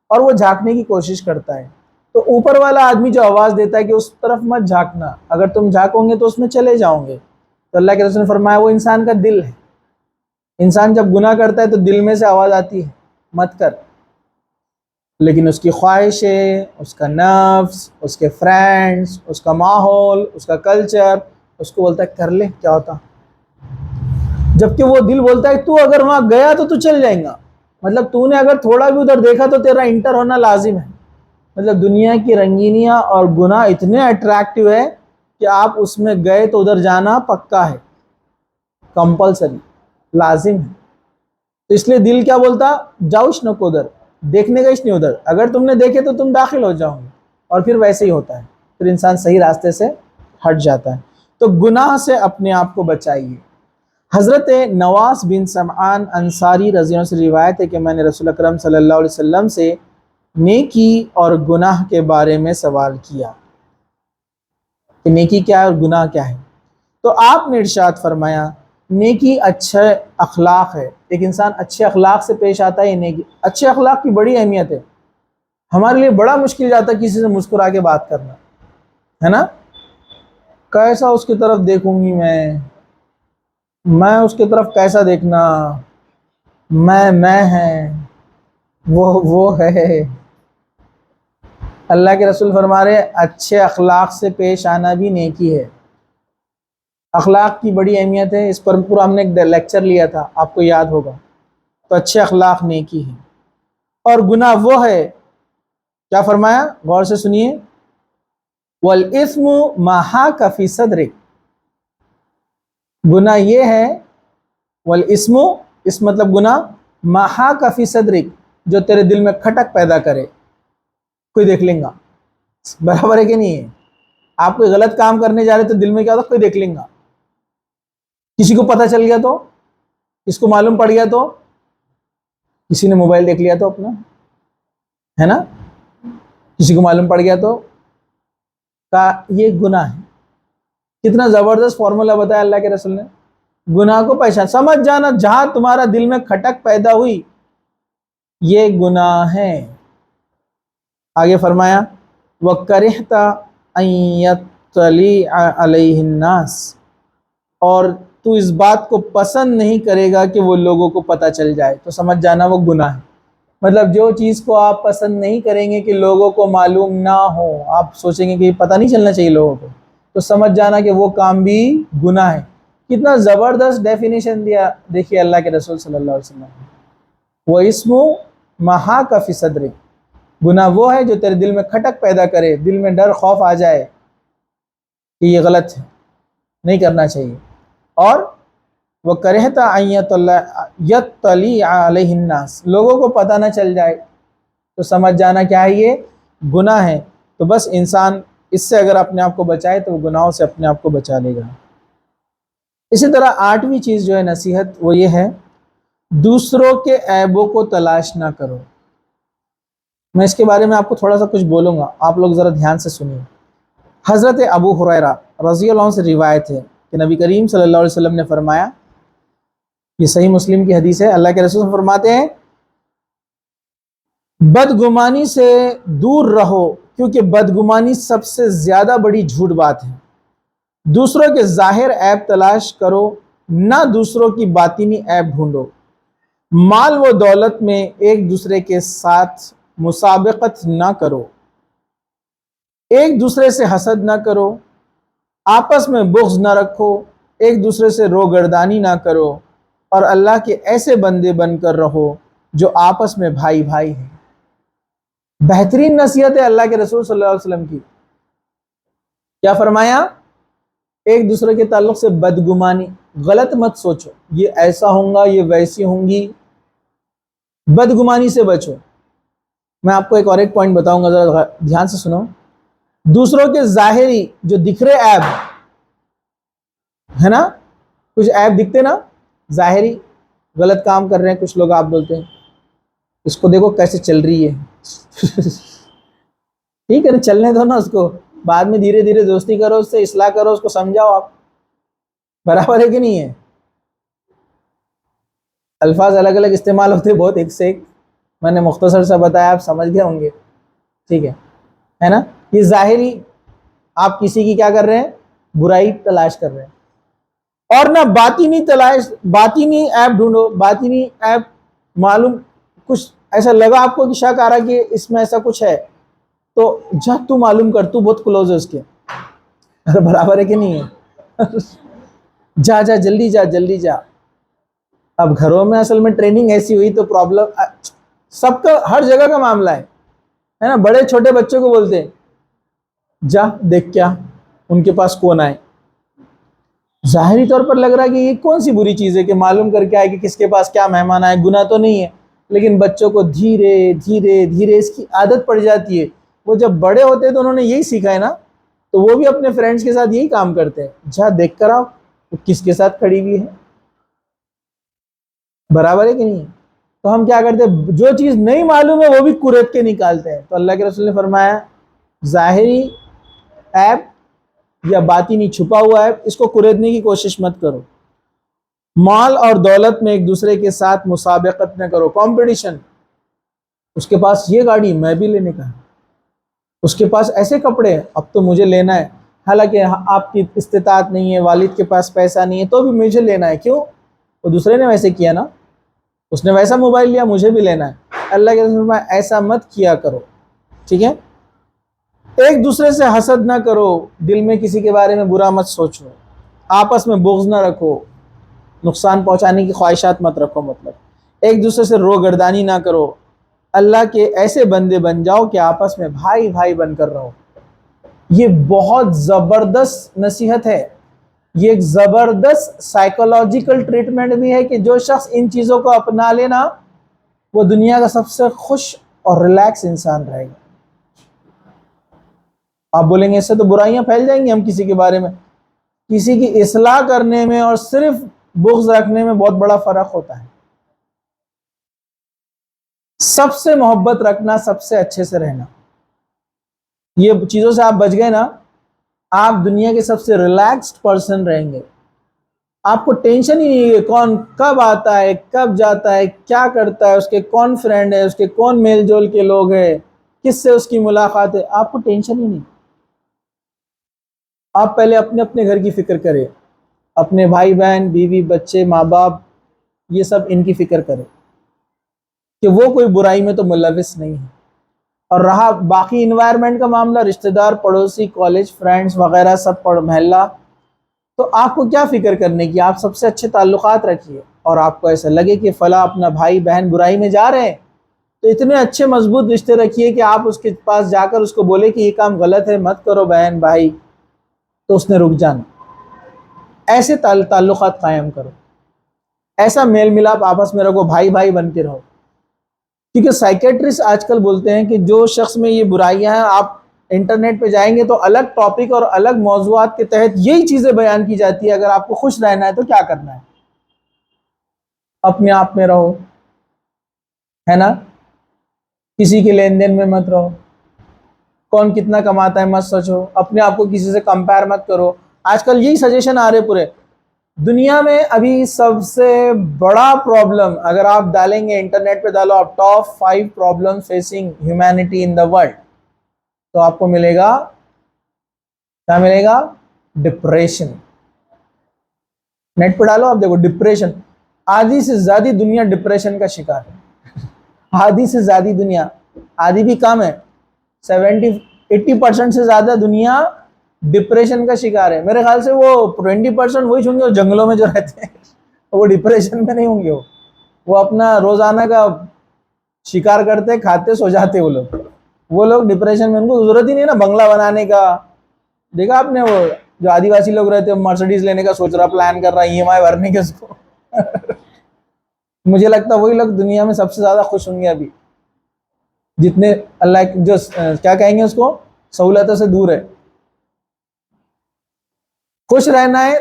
اور وہ جھانکنے کی کوشش کرتا ہے. تو اوپر والا آدمی جو آواز دیتا ہے کہ اس طرف مت جھانکنا، اگر تم جھانکو گے تو اس میں چلے جاؤ گے. تو اللہ کے رسول نے فرمایا وہ انسان کا دل ہے. انسان جب گناہ کرتا ہے تو دل میں سے آواز آتی ہے مت کر، لیکن اس کی خواہشیں، اس کا نفس، اس کے فرینڈز، اس کا ماحول، اس کا کلچر اس کو بولتا ہے کر لے، کیا ہوتا. جبکہ وہ دل بولتا ہے تو اگر وہاں گیا تو چل جائیں گا. مطلب تو نے اگر تھوڑا بھی ادھر دیکھا تو تیرا انٹر ہونا لازم ہے. مطلب دنیا کی رنگینیاں اور گناہ اتنے اٹریکٹیو ہے کہ آپ اس میں گئے تو ادھر جانا پکا ہے، کمپلسری، لازم ہے. تو اس لیے دل کیا بولتا؟ جاؤش نہ کو ادھر، دیکھنے کا اس نہیں ادھر، اگر تم نے دیکھے تو تم داخل ہو جاؤ گے. اور پھر ویسے ہی ہوتا ہے، پھر انسان صحیح راستے سے ہٹ جاتا ہے. تو گناہ سے اپنے آپ کو بچائیے. حضرت نواس بن سمعان انصاری رضی اللہ عنہ سے روایت ہے کہ میں نے رسول اکرم صلی اللہ علیہ وسلم سے نیکی اور گناہ کے بارے میں سوال کیا کہ نیکی کیا ہے اور گناہ کیا ہے. تو آپ نے ارشاد فرمایا نیکی اچھے اخلاق ہے، ایک انسان اچھے اخلاق سے پیش آتا ہے. یہ نیکی، اچھے اخلاق کی بڑی اہمیت ہے. ہمارے لیے بڑا مشکل جاتا ہے کسی سے مسکرا کے بات کرنا، ہے نا. کیسا اس کی طرف دیکھوں گی میں اس کی طرف کیسا دیکھنا، میں ہے وہ ہے. اللہ کے رسول فرما رہے اچھے اخلاق سے پیش آنا بھی نیکی ہے. اخلاق کی بڑی اہمیت ہے، اس پر پورا ہم نے ایک لیکچر لیا تھا، آپ کو یاد ہوگا. تو اچھے اخلاق نیکی ہے. اور گناہ وہ ہے، کیا فرمایا؟ غور سے سنیے. وَالْإِثْمُ مَا حَاكَ فِي صَدْرِكَ. گناہ یہ ہے، وَالْإِثْمُ، اس مطلب گناہ، مَا حَاكَ فِي صَدْرِكَ، جو تیرے دل میں کھٹک پیدا کرے. کوئی دیکھ لیں گا، برابر ہے کہ نہیں ہے؟ آپ کوئی غلط کام کرنے جا رہے تو دل میں کیا ہوتا؟ کوئی دیکھ لیں گا. کسی کو پتہ چل گیا تو، کس کو معلوم پڑ گیا تو، کسی نے موبائل دیکھ لیا تو اپنا، ہے نا، کسی کو معلوم پڑ گیا تو یہ گناہ ہے. کتنا زبردست فارمولا بتایا اللہ کے رسول نے. گناہ کو پہچان، سمجھ جانا جہاں تمہارا دل میں کھٹک پیدا ہوئی یہ گناہ ہے. آگے فرمایا وَكَرِهْتَ أَن يَطَّلِعَ عَلَيْهِ النَّاسِ، اور تو اس بات کو پسند نہیں کرے گا کہ وہ لوگوں کو پتہ چل جائے، تو سمجھ جانا وہ گناہ ہے. مطلب جو چیز کو آپ پسند نہیں کریں گے کہ لوگوں کو معلوم نہ ہو، آپ سوچیں گے کہ پتہ نہیں چلنا چاہیے لوگوں کو، تو سمجھ جانا کہ وہ کام بھی گناہ ہے. کتنا زبردست ڈیفینیشن دیا دیکھیے اللہ کے رسول صلی اللہ علیہ وسلم. وَإِثْمُ مَا حَاكَ فِي صَدْرِكَ، گناہ وہ ہے جو تیرے دل میں کھٹک پیدا کرے، دل میں ڈر خوف آ جائے کہ یہ غلط ہے، نہیں کرنا چاہیے. اور وَكَرِهْتَ أَن يَطَّلِعَ عَلَيْهِ النَّاسِ، لوگوں کو پتہ نہ چل جائے، تو سمجھ جانا کیا ہے، یہ گناہ ہیں، تو بس انسان اس سے اگر اپنے آپ کو بچائے تو وہ گناہوں سے اپنے آپ کو بچا لے گا۔ اسی طرح 8ویں چیز جو ہے نصیحت وہ یہ ہے، دوسروں کے عیبوں کو تلاش نہ کرو۔ میں اس کے بارے میں آپ کو تھوڑا سا کچھ بولوں گا، آپ لوگ ذرا دھیان سے سنیے۔ حضرت ابو ہریرہ رضی اللہ عنہ سے روایت ہے کہ نبی کریم صلی اللہ علیہ وسلم نے فرمایا، یہ صحیح مسلم کی حدیث ہے، اللہ کے رسول فرماتے ہیں بدگمانی سے دور رہو، کیونکہ بدگمانی سب سے زیادہ بڑی جھوٹ بات ہے۔ دوسروں کے ظاہر عیب تلاش کرو، نہ دوسروں کی باطنی عیب ڈھونڈو۔ مال و دولت میں ایک دوسرے کے ساتھ مسابقت نہ کرو، ایک دوسرے سے حسد نہ کرو، آپس میں بغض نہ رکھو، ایک دوسرے سے روگردانی نہ کرو، اور اللہ کے ایسے بندے بن کر رہو جو آپس میں بھائی بھائی ہیں۔ بہترین نصیحت ہے اللہ کے رسول صلی اللہ علیہ وسلم کی۔ کیا فرمایا؟ ایک دوسرے کے تعلق سے بدگمانی، غلط مت سوچو، یہ ایسا ہوں گا، یہ ویسی ہوں گی، بدگمانی سے بچو۔ میں آپ کو ایک پوائنٹ بتاؤں گا، ذرا دھیان سے سنو۔ دوسروں کے ظاہری جو دکھ رہے عیب ہے نا، کچھ عیب دکھتے نا ظاہری، غلط کام کر رہے ہیں کچھ لوگ، آپ بولتے ہیں اس کو دیکھو کیسے چل رہی ہے ٹھیک ہے نا، چلنے دو نا اس کو، بعد میں دھیرے دھیرے دوستی کرو، اس سے اصلاح کرو، اس کو سمجھاؤ، آپ برابر ہے کہ نہیں ہے؟ الفاظ الگ الگ استعمال ہوتے بہت، ایک سے ایک میں نے مختصر سا بتایا، آپ سمجھ گئے ہوں گے، ٹھیک ہے نا؟ یہ ظاہری آپ کسی کی کیا کر رہے ہیں؟ برائی تلاش کر رہے ہیں، اور نہ باطنی عیب ڈھونڈو۔ باطنی عیب معلوم کچھ ایسا لگا آپ کو کہ شک آ رہا کہ اس میں ایسا کچھ ہے، تو جا تو معلوم کر، تو بہت کلوز ہے اس کے، برابر ہے کہ نہیں ہے؟ جا جلدی جا جلدی جا۔ اب گھروں میں اصل میں ٹریننگ ایسی ہوئی تو پرابلم سب کا، ہر جگہ کا معاملہ ہے نا؟ بڑے چھوٹے بچوں کو بولتے ہیں جا دیکھ کیا ان کے پاس کون آئے، ظاہری طور پر لگ رہا ہے کہ یہ کون سی بری چیز ہے کہ معلوم کر کے آئے کہ کس کے پاس کیا مہمان آئے، گناہ تو نہیں ہے، لیکن بچوں کو دھیرے دھیرے دھیرے اس کی عادت پڑ جاتی ہے۔ وہ جب بڑے ہوتے ہیں تو انہوں نے یہی سیکھا ہے نا، تو وہ بھی اپنے فرینڈز کے ساتھ یہی کام کرتے ہیں، جا دیکھ کر آؤ وہ کس کے ساتھ کھڑی ہوئی ہے، برابر ہے کہ نہیں؟ تو ہم کیا کرتے ہیں، جو چیز نہیں معلوم ہے وہ بھی قرید کے نکالتے ہیں۔ تو اللہ کے رسول نے فرمایا ظاہری عیب یا باطنی چھپا ہوا عیب، اس کو قریدنے کی کوشش مت کرو۔ مال اور دولت میں ایک دوسرے کے ساتھ مسابقت نہ کرو، کمپٹیشن، اس کے پاس یہ گاڑی میں بھی لینے کا ہے، اس کے پاس ایسے کپڑے اب تو مجھے لینا ہے، حالانکہ آپ کی استطاعت نہیں ہے، والد کے پاس پیسہ نہیں ہے، تو بھی مجھے لینا ہے۔ کیوں؟ وہ دوسرے نے ویسے کیا نا، اس نے ویسا موبائل لیا، مجھے بھی لینا ہے۔ اللہ کے رسول میں ایسا مت کیا کرو، ٹھیک ہے؟ ایک دوسرے سے حسد نہ کرو، دل میں کسی کے بارے میں برا مت سوچو، آپس میں بغض نہ رکھو، نقصان پہنچانے کی خواہشات مت رکھو، مطلب ایک دوسرے سے روگردانی نہ کرو، اللہ کے ایسے بندے بن جاؤ کہ آپس میں بھائی بھائی بن کر رہو۔ یہ بہت زبردست نصیحت ہے، یہ ایک زبردست سائیکولوجیکل ٹریٹمنٹ بھی ہے کہ جو شخص ان چیزوں کو اپنا لینا وہ دنیا کا سب سے خوش اور ریلیکس انسان رہے گا۔ آپ بولیں گے اس سے تو برائیاں پھیل جائیں گی، ہم کسی کے بارے میں، کسی کی اصلاح کرنے میں اور صرف بغض رکھنے میں بہت بڑا فرق ہوتا ہے۔ سب سے محبت رکھنا، سب سے اچھے سے رہنا، یہ چیزوں سے آپ بچ گئے نا، آپ دنیا کے سب سے ریلیکسڈ پرسن رہیں گے۔ آپ کو ٹینشن ہی نہیں ہے کون کب آتا ہے، کب جاتا ہے، کیا کرتا ہے، اس کے کون فرینڈ ہے، اس کے کون میل جول کے لوگ ہیں، کس سے اس کی ملاقات ہے، آپ کو ٹینشن ہی نہیں۔ آپ پہلے اپنے اپنے گھر کی فکر کریں، اپنے بھائی بہن، بیوی، بچے، ماں باپ، یہ سب ان کی فکر کریں کہ وہ کوئی برائی میں تو ملوث نہیں ہے۔ اور رہا باقی انوائرمنٹ کا معاملہ، رشتہ دار، پڑوسی، کالج فرینڈز وغیرہ سب، محلہ، تو آپ کو کیا فکر کرنے کی، آپ سب سے اچھے تعلقات رکھیے، اور آپ کو ایسا لگے کہ فلاں اپنا بھائی بہن برائی میں جا رہے ہیں تو اتنے اچھے مضبوط رشتے رکھیے کہ آپ اس کے پاس جا کر اس کو بولے کہ یہ کام غلط ہے، مت کرو بہن بھائی، تو اس نے رک جانا۔ ایسے تعلقات قائم کرو، ایسا میل ملاپ آپس میں رکھو، بھائی بھائی بن کے رہو۔ کیونکہ سائیکیٹرسٹ آج کل بولتے ہیں کہ جو شخص میں یہ برائیاں ہیں، آپ انٹرنیٹ پہ جائیں گے تو الگ ٹاپک اور الگ موضوعات کے تحت یہی چیزیں بیان کی جاتی ہے. اگر آپ کو خوش رہنا ہے تو کیا کرنا ہے؟ اپنے آپ میں رہو، ہے نا. کسی کے لین دین میں مت رہو، کون کتنا کماتا ہے مت سوچو، اپنے آپ کو کسی سے کمپیئر مت کرو. آج کل یہی سجیشن آ رہے پورے دنیا میں. ابھی سب سے بڑا پرابلم اگر آپ ڈالیں گے انٹرنیٹ پہ، ڈالو آپ top 5 problem facing humanity in the world, تو آپ کو ملے گا، کیا ملے گا؟ ڈپریشن. نیٹ پہ ڈالو آپ دیکھو ڈپریشن. آدھی سے زیادہ دنیا ڈپریشن کا شکار ہے. آدھی سے زیادہ دنیا، آدھی بھی کم ہے، 70-80% سے زیادہ دنیا ڈپریشن کا شکار ہے. میرے خیال سے وہ 20% وہی ہوں گے جو جنگلوں میں جو رہتے ہیں، وہ ڈپریشن میں نہیں ہوں گے. وہ اپنا روزانہ کا شکار کرتے، کھاتے، سو جاتے. وہ لوگ ڈپریشن میں، ان کو ضرورت ہی نہیں نا بنگلہ بنانے کا. دیکھا آپ نے وہ جو آدیواسی لوگ رہتے ہیں، مرسڈیز لینے کا سوچ رہا، پلان کر رہا، EMI بھرنے کے اس کو. مجھے لگتا ہے وہی لوگ دنیا میں سب سے زیادہ خوش ہوں گے ابھی، جتنے اللہ جو کیا کہیں گے اس کو، سہولتوں سے دور ہے. خوش رہنا ہے،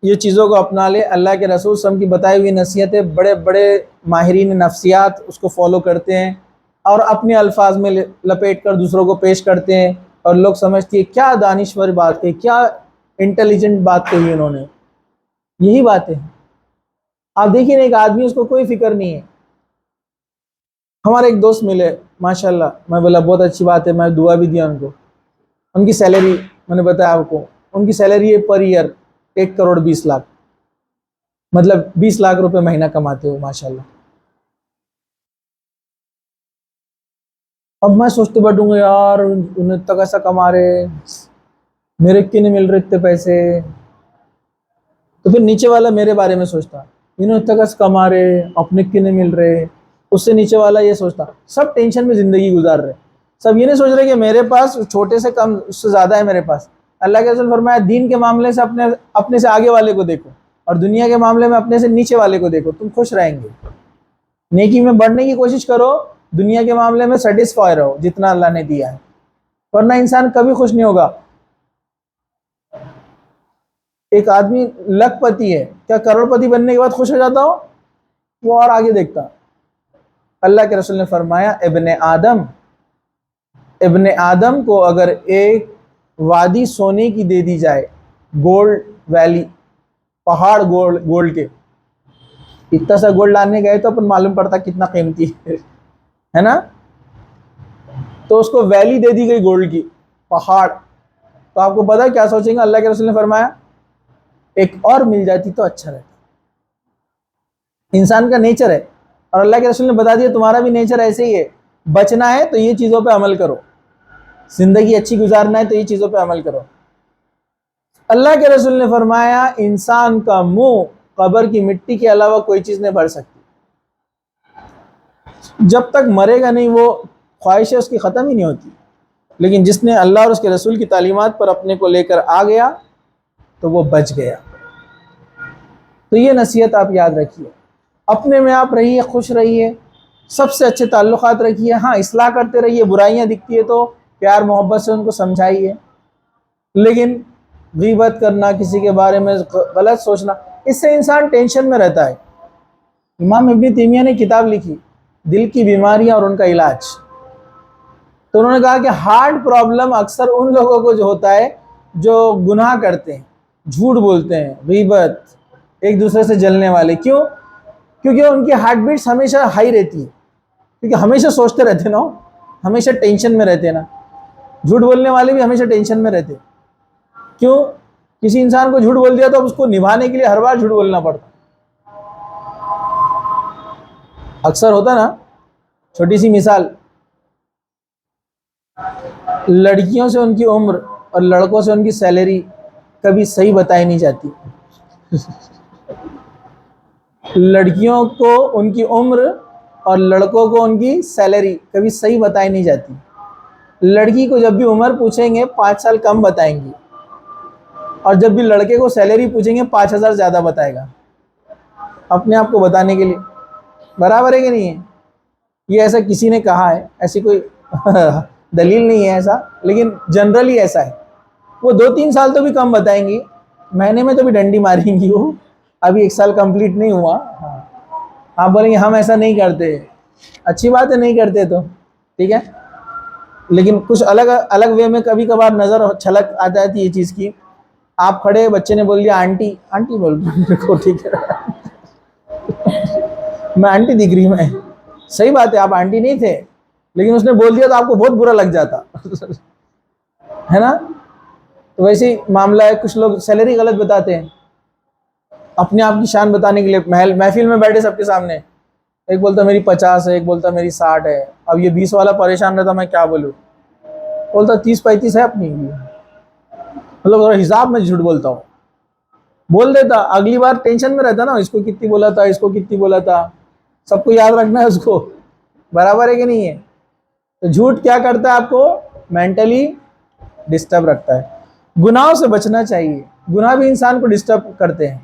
یہ چیزوں کو اپنا لے. اللہ کے رسول صلی اللہ علیہ وسلم کی بتائی ہوئی نصیحتیں بڑے بڑے ماہرین نفسیات اس کو فالو کرتے ہیں اور اپنے الفاظ میں لپیٹ کر دوسروں کو پیش کرتے ہیں، اور لوگ سمجھتے ہیں کیا دانشور بات کہی، کیا انٹیلیجنٹ بات کہی انہوں نے. یہی باتیں ہیں. آپ دیکھیں ایک آدمی، اس کو کوئی فکر نہیں ہے. ہمارے ایک دوست ملے ماشاءاللہ، میں بولا بہت اچھی بات ہے، میں دعا بھی دیا ان کو. ان کی سیلری میں نے بتایا آپ کو، ان کی سیلری ہے پر ایئر 1,20,00,000، مطلب 20 لاکھ روپے مہینہ کماتے ہو ماشاءاللہ. اب میں سوچتے بیٹھوں گا یار انہیں تک ایسا کما رہے، میرے کیوں نہیں مل رہے اتنے پیسے. تو پھر نیچے والا میرے بارے میں سوچتا، انہیں تک ایسا کما رہے، اپنے کیوں نہیں مل رہے. اس سے نیچے والا یہ سوچتا. سب ٹینشن میں زندگی گزار رہے. سب یہ نہیں سوچ رہے کہ میرے پاس چھوٹے سے کم، اس سے زیادہ ہے میرے پاس. اللہ کے رسول فرمایا دین کے معاملے سے اپنے سے آگے والے کو دیکھو، اور دنیا کے معاملے میں اپنے سے نیچے والے کو دیکھو، تم خوش رہیں گے. نیکی میں بڑھنے کی کوشش کرو، دنیا کے معاملے میں سیٹسفائی رہو جتنا اللہ نے دیا ہے، ورنہ انسان کبھی خوش نہیں ہوگا. ایک آدمی لکھ پتی ہے، کیا کروڑ پتی بننے کے بعد خوش ہو جاتا ہو؟ وہ اور آگے دیکھتا. اللہ کے رسول نے فرمایا ابن آدم کو اگر ایک وادی سونے کی دے دی جائے، گولڈ ویلی، پہاڑ گولڈ کے، اتنا سا گولڈ لانے گئے تو اپن معلوم پڑتا کتنا قیمتی ہے نا. تو اس کو ویلی دے دی گئی گولڈ کی، پہاڑ، تو آپ کو پتا کیا سوچیں گے؟ اللہ کے رسول نے فرمایا ایک اور مل جاتی تو اچھا رہتا. انسان کا نیچر ہے، اور اللہ کے رسول نے بتا دیا تمہارا بھی نیچر ایسے ہی ہے. بچنا ہے تو یہ چیزوں پہ عمل کرو، زندگی اچھی گزارنا ہے تو یہ چیزوں پہ عمل کرو. اللہ کے رسول نے فرمایا انسان کا منہ قبر کی مٹی کے علاوہ کوئی چیز نہیں بھر سکتی. جب تک مرے گا نہیں وہ خواہشیں اس کی ختم ہی نہیں ہوتی. لیکن جس نے اللہ اور اس کے رسول کی تعلیمات پر اپنے کو لے کر آ گیا تو وہ بچ گیا. تو یہ نصیحت آپ یاد رکھیے. اپنے میں آپ رہیے، خوش رہیے، سب سے اچھے تعلقات رکھیے. ہاں اصلاح کرتے رہیے، برائیاں دکھتی ہے تو پیار محبت سے ان کو سمجھائیے، لیکن غیبت کرنا، کسی کے بارے میں غلط سوچنا، اس سے انسان ٹینشن میں رہتا ہے. امام ابن تیمیہ نے کتاب لکھی دل کی بیماریاں اور ان کا علاج. تو انہوں نے کہا کہ ہارٹ پرابلم اکثر ان لوگوں کو جو ہوتا ہے جو گناہ کرتے ہیں، جھوٹ بولتے ہیں، غیبت، ایک دوسرے سے جلنے والے. کیوں؟ کیونکہ ان کی ہارٹ بیٹس ہمیشہ ہائی رہتی ہے، کیونکہ ہمیشہ سوچتے رہتے نا، ہمیشہ ٹینشن میں رہتے نا. جھوٹ بولنے والے بھی ہمیشہ ٹینشن میں رہتے. کیوں؟ کسی انسان کو جھوٹ بول دیا تو اس کو نبھانے کے لیے ہر بار جھوٹ بولنا پڑتا. اکثر ہوتا نا. چھوٹی سی مثال، لڑکیوں سے ان کی عمر اور لڑکوں سے ان کی سیلری کبھی صحیح بتائی نہیں جاتی. لڑکیوں کو ان کی عمر اور لڑکوں کو ان کی سیلری کبھی صحیح بتائی نہیں جاتی. لڑکی کو جب بھی عمر پوچھیں گے 5 سال کم بتائیں گی، اور جب بھی لڑکے کو سیلری پوچھیں گے 5,000 زیادہ بتائے گا، اپنے آپ کو بتانے کے لیے. برابر ہے کہ نہیں ہے؟ یہ ایسا کسی نے کہا ہے، ایسی کوئی دلیل نہیں ہے ایسا، لیکن جنرلی ایسا ہے۔ وہ 2-3 سال تو بھی کم بتائیں گی، مہینے میں تو بھی ڈنڈی ماریں گی وہ، ابھی 1 سال کمپلیٹ نہیں ہوا۔ ہاں، آپ بولیں گے ہم ایسا نہیں کرتے، اچھی بات ہے نہیں کرتے تو ٹھیک ہے، لیکن کچھ الگ الگ وے میں کبھی کبھار نظر چھلک آ جاتی ہے یہ چیز کی۔ آپ کھڑے، بچے نے بول دیا آنٹی، آنٹی بول رہے ٹھیک ہے میں آنٹی دکھ رہی میں، صحیح بات ہے آپ آنٹی نہیں تھے، لیکن اس نے بول دیا تو آپ کو بہت برا لگ جاتا ہے نا۔ تو ویسے ہی معاملہ ہے، کچھ لوگ سیلری غلط بتاتے ہیں اپنے آپ کی شان بتانے کے لیے، محفل میں بیٹھے سب کے سامنے، ایک بولتا میری 50 ہے، ایک بولتا میری 60 ہے، اب یہ 20 والا پریشان رہتا میں کیا بولوں، بولتا 30-35 ہے اپنی، مطلب حساب میں جھوٹ بولتا ہوں، بول دیتا، اگلی بار ٹینشن میں رہتا نا، اس کو کتنی بولا تھا، اس کو کتنی بولا تھا، سب کو یاد رکھنا ہے اس کو، برابر ہے کہ نہیں ہے۔ تو جھوٹ کیا کرتا ہے آپ کو مینٹلی ڈسٹرب رکھتا ہے۔ گناہوں سے بچنا چاہیے، گناہ بھی انسان کو ڈسٹرب کرتے ہیں،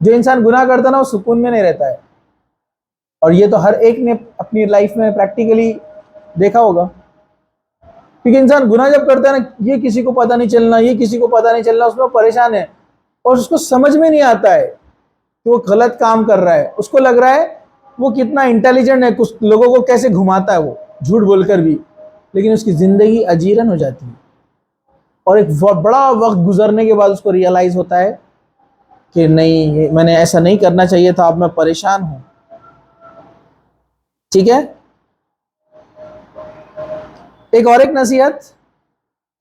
جو انسان گناہ کرتا ہے نا وہ سکون میں نہیں رہتا ہے، اور یہ تو ہر ایک نے اپنی لائف میں پریکٹیکلی دیکھا ہوگا، کیونکہ انسان گناہ جب کرتا ہے نا، یہ کسی کو پتہ نہیں چلنا، یہ کسی کو پتہ نہیں چلنا، اس میں پریشان ہے، اور اس کو سمجھ میں نہیں آتا ہے کہ وہ غلط کام کر رہا ہے، اس کو لگ رہا ہے وہ کتنا انٹیلیجنٹ ہے، کچھ لوگوں کو کیسے گھماتا ہے وہ جھوٹ بول کر بھی، لیکن اس کی زندگی اجیرن ہو جاتی ہے، اور ایک بڑا وقت گزرنے کے بعد اس کو ریئلائز ہوتا ہے کہ نہیں میں نے ایسا نہیں کرنا چاہیے تھا، اب میں پریشان ہوں۔ ٹھیک ہے، ایک اور ایک نصیحت،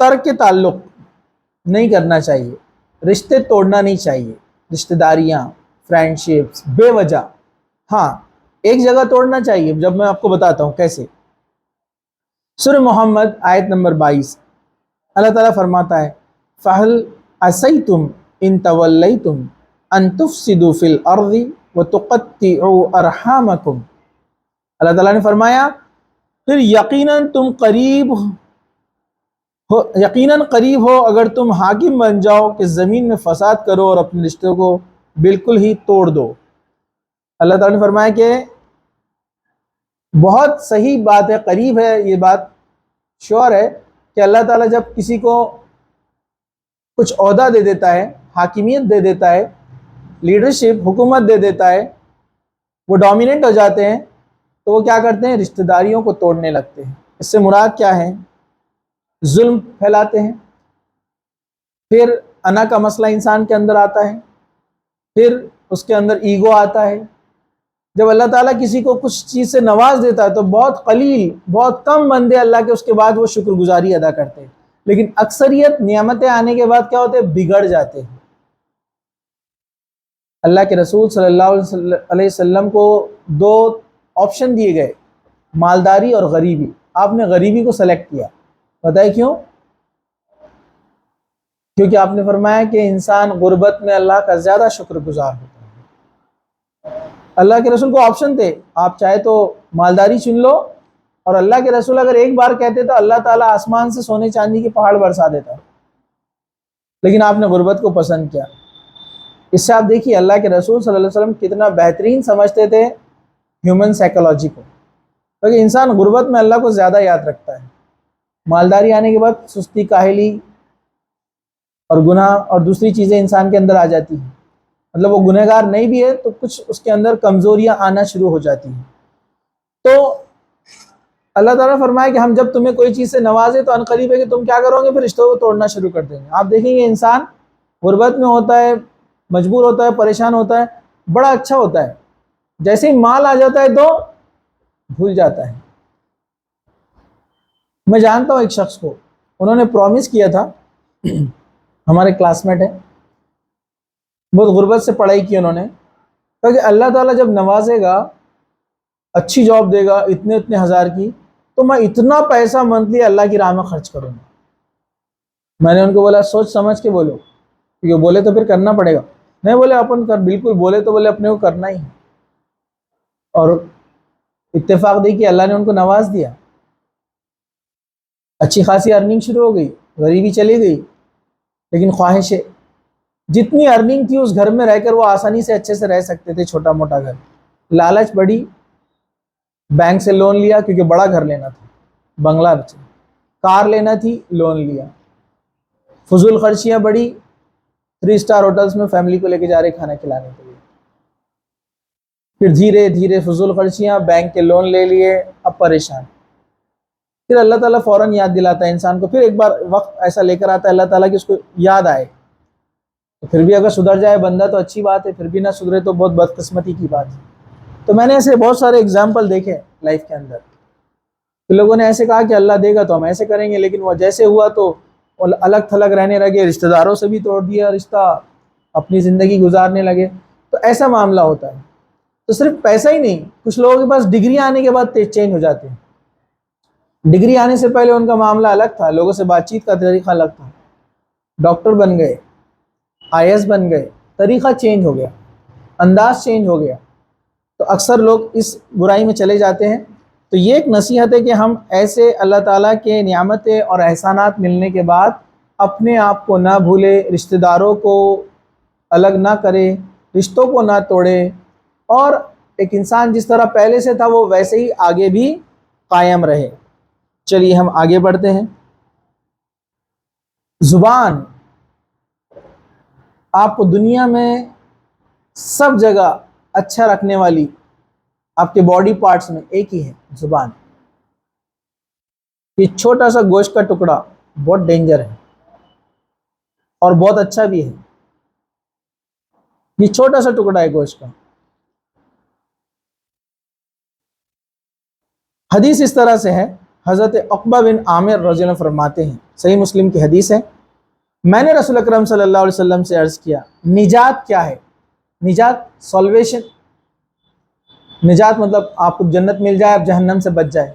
ترک تعلق نہیں کرنا چاہیے، رشتے توڑنا نہیں چاہیے، رشتہ داریاں، فرینڈشپس بے وجہ، ہاں ایک جگہ توڑنا چاہیے، جب میں آپ کو بتاتا ہوں کیسے۔ سورہ محمد آیت نمبر 22، اللہ تعالیٰ فرماتا ہے فَهَلْ عَسَيْتُمْ إِن تَوَلَّيْتُمْ أَن تُفْسِدُوا فِي الْأَرْضِ وَتُقَطِّعُوا أَرْحَامَكُمْ۔ اللہ تعالیٰ نے فرمایا پھر یقیناً قریب ہو اگر تم حاکم بن جاؤ کہ زمین میں فساد کرو اور اپنے رشتوں کو بالکل ہی توڑ دو۔ اللہ تعالیٰ نے فرمایا کہ بہت صحیح بات ہے، قریب ہے، یہ بات شور ہے کہ اللہ تعالیٰ جب کسی کو کچھ عہدہ دے دیتا ہے، حاکمیت دے دیتا ہے، لیڈرشپ، حکومت دے دیتا ہے، وہ ڈومیننٹ ہو جاتے ہیں، تو وہ کیا کرتے ہیں، رشتہ داریوں کو توڑنے لگتے ہیں۔ اس سے مراد کیا ہے، ظلم پھیلاتے ہیں، پھر انا کا مسئلہ انسان کے اندر آتا ہے، پھر اس کے اندر ایگو آتا ہے۔ جب اللہ تعالیٰ کسی کو کچھ چیز سے نواز دیتا ہے تو بہت قلیل، بہت کم بندے اللہ کے اس کے بعد وہ شکر گزاری ادا کرتے ہیں، لیکن اکثریت نعمتیں آنے کے بعد کیا ہوتے ہیں، بگڑ جاتے ہیں۔ اللہ کے رسول صلی اللہ علیہ وسلم کو 2 آپشن دیے گئے، مالداری اور غریبی، آپ نے غریبی کو سلیکٹ کیا، بتائیں کیوں؟ کیونکہ آپ نے فرمایا کہ انسان غربت میں اللہ کا زیادہ شکر گزار ہوتا ہے۔ اللہ کے رسول کو آپشن تھے، آپ چاہے تو مالداری چن لو، اور اللہ کے رسول اگر ایک بار کہتے تو اللہ تعالیٰ آسمان سے سونے چاندی کے پہاڑ برسا دیتا، لیکن آپ نے غربت کو پسند کیا۔ اس سے آپ دیکھیے اللہ کے رسول صلی اللہ علیہ وسلم کتنا بہترین سمجھتے تھے ہیومن سائیکالوجی کو، کیونکہ انسان غربت میں اللہ کو زیادہ یاد رکھتا ہے، مالداری آنے کے بعد سستی، کاہلی اور گناہ اور دوسری چیزیں انسان کے اندر آ جاتی ہیں، مطلب وہ گنہگار نہیں بھی ہے تو کچھ اس کے اندر کمزوریاں آنا شروع ہو جاتی ہیں۔ تو اللہ تعالیٰ فرمائے کہ ہم جب تمہیں کوئی چیز سے نوازے تو عنقریب ہے کہ تم کیا کرو گے، پھر رشتوں کو توڑنا شروع کر دیں گے۔ آپ دیکھیں گے انسان غربت میں ہوتا ہے، مجبور ہوتا ہے، پریشان ہوتا ہے، بڑا اچھا ہوتا ہے، جیسے ہی مال آ جاتا ہے تو بھول جاتا ہے۔ میں جانتا ہوں ایک شخص کو، انہوں نے پرومس کیا تھا، ہمارے کلاس میٹ ہے، بہت غربت سے پڑھائی کی انہوں نے، کیونکہ اللہ تعالیٰ جب نوازے گا، اچھی جاب دے گا، اتنے ہزار کی، تو میں اتنا پیسہ منتھلی اللہ کی راہ میں خرچ کروں گا۔ میں نے ان کو بولا سوچ سمجھ کے بولو، کیونکہ بولے تو پھر کرنا پڑے گا۔ نہیں بولے اپن کر، بالکل بولے تو بولے اپنے کو کرنا ہی، اور اتفاق دیکھیے اللہ نے ان کو نواز دیا، اچھی خاصی ارننگ شروع ہو گئی، غریبی چلی گئی، لیکن خواہش ہے جتنی ارننگ تھی اس گھر میں رہ کر وہ آسانی سے اچھے سے رہ سکتے تھے، چھوٹا موٹا گھر، لالچ بڑی، بینک سے لون لیا کیونکہ بڑا گھر لینا تھا، بنگلہ کار لینا تھی، لون لیا، فضول خرچیاں بڑی، 3 اسٹار ہوٹلس میں فیملی کو لے کے جا رہے کھانا کھلانے کے لیے، پھر دھیرے دھیرے فضول خرچیاں، بینک کے لون لے لیے، اب پریشان۔ پھر اللہ تعالیٰ فوراً یاد دلاتا ہے انسان کو، پھر ایک بار وقت ایسا لے کر آتا ہے اللہ تعالیٰ کہ اس کو یاد آئے، پھر بھی اگر سدھر جائے بندہ تو اچھی بات ہے، پھر بھی نہ سدھرے تو بہت بدقسمتی کی بات ہے۔ تو میں نے ایسے بہت سارے اگزامپل دیکھے لائف کے اندر، لوگوں نے ایسے کہا کہ اللہ دے گا تو ہم ایسے کریں گے، لیکن وہ جیسے ہوا تو الگ تھلگ رہنے لگے، رشتہ داروں سے بھی توڑ دیا رشتہ، اپنی زندگی گزارنے لگے۔ تو ایسا معاملہ ہوتا ہے۔ تو صرف پیسہ ہی نہیں، کچھ لوگوں کے پاس ڈگری آنے کے بعد چینج ہو جاتے ہیں۔ ڈگری آنے سے پہلے ان کا معاملہ الگ تھا، لوگوں سے بات چیت کا طریقہ الگ تھا، ڈاکٹر بن گئے، IAS بن گئے، طریقہ چینج ہو گیا، انداز چینج ہو گیا۔ تو اکثر لوگ اس برائی میں چلے جاتے ہیں۔ تو یہ ایک نصیحت ہے کہ ہم ایسے اللہ تعالیٰ کے نعمتیں اور احسانات ملنے کے بعد اپنے آپ کو نہ بھولے، رشتہ داروں کو الگ نہ کرے، رشتوں کو نہ توڑے، اور ایک انسان جس طرح پہلے سے تھا وہ ویسے ہی آگے بھی قائم رہے۔ چلیے ہم آگے بڑھتے ہیں۔ زبان آپ کو دنیا میں سب جگہ اچھا رکھنے والی آپ کے باڈی پارٹس میں ایک ہی ہے، زبان۔ یہ چھوٹا سا گوشت کا ٹکڑا بہت ڈینجر ہے اور بہت اچھا بھی ہے۔ یہ چھوٹا سا ٹکڑا ہے گوشت کا۔ حدیث اس طرح سے ہے، حضرت عقبہ بن عامر رضی اللہ عنہ فرماتے ہیں، صحیح مسلم کی حدیث ہے، میں نے رسول اکرم صلی اللہ علیہ وسلم سے عرض کیا نجات کیا ہے؟ نجات، سالویشن، نجات مطلب آپ کو جنت مل جائے، آپ جہنم سے بچ جائے۔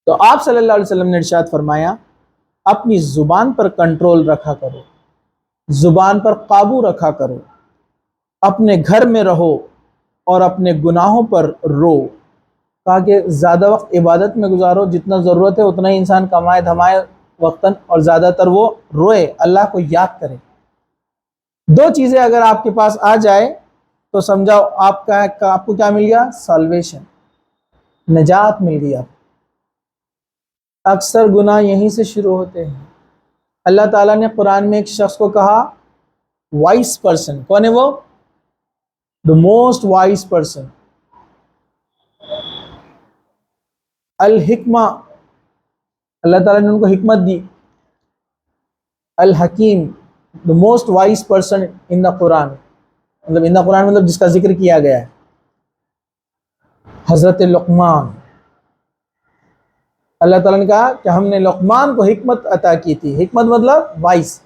تو آپ صلی اللہ علیہ وسلم نے ارشاد فرمایا اپنی زبان پر کنٹرول رکھا کرو، زبان پر قابو رکھا کرو، اپنے گھر میں رہو اور اپنے گناہوں پر رو۔ کہا کہ زیادہ وقت عبادت میں گزارو، جتنا ضرورت ہے اتنا ہی انسان کمائے دھمائے وقتاً، اور زیادہ تر وہ روئے، اللہ کو یاد کرے۔ 2 چیزیں اگر آپ کے پاس آ جائے تو سمجھاؤ آپ کو کیا مل گیا؟ سالویشن، نجات مل گئی۔ اکثر گناہ یہیں سے شروع ہوتے ہیں۔ اللہ تعالیٰ نے قرآن میں ایک شخص کو کہا وائس پرسن، کون ہے وہ؟ the most wise person، الحکمہ، اللہ تعالیٰ نے ان کو حکمت دی، الحکیم، the most wise person in the قرآن، مطلب ان دا قرآن مطلب جس کا ذکر کیا گیا ہے، حضرت لقمان۔ اللہ تعالیٰ نے کہا کہ ہم نے لقمان کو حکمت عطا کی تھی، حکمت مطلب وائس،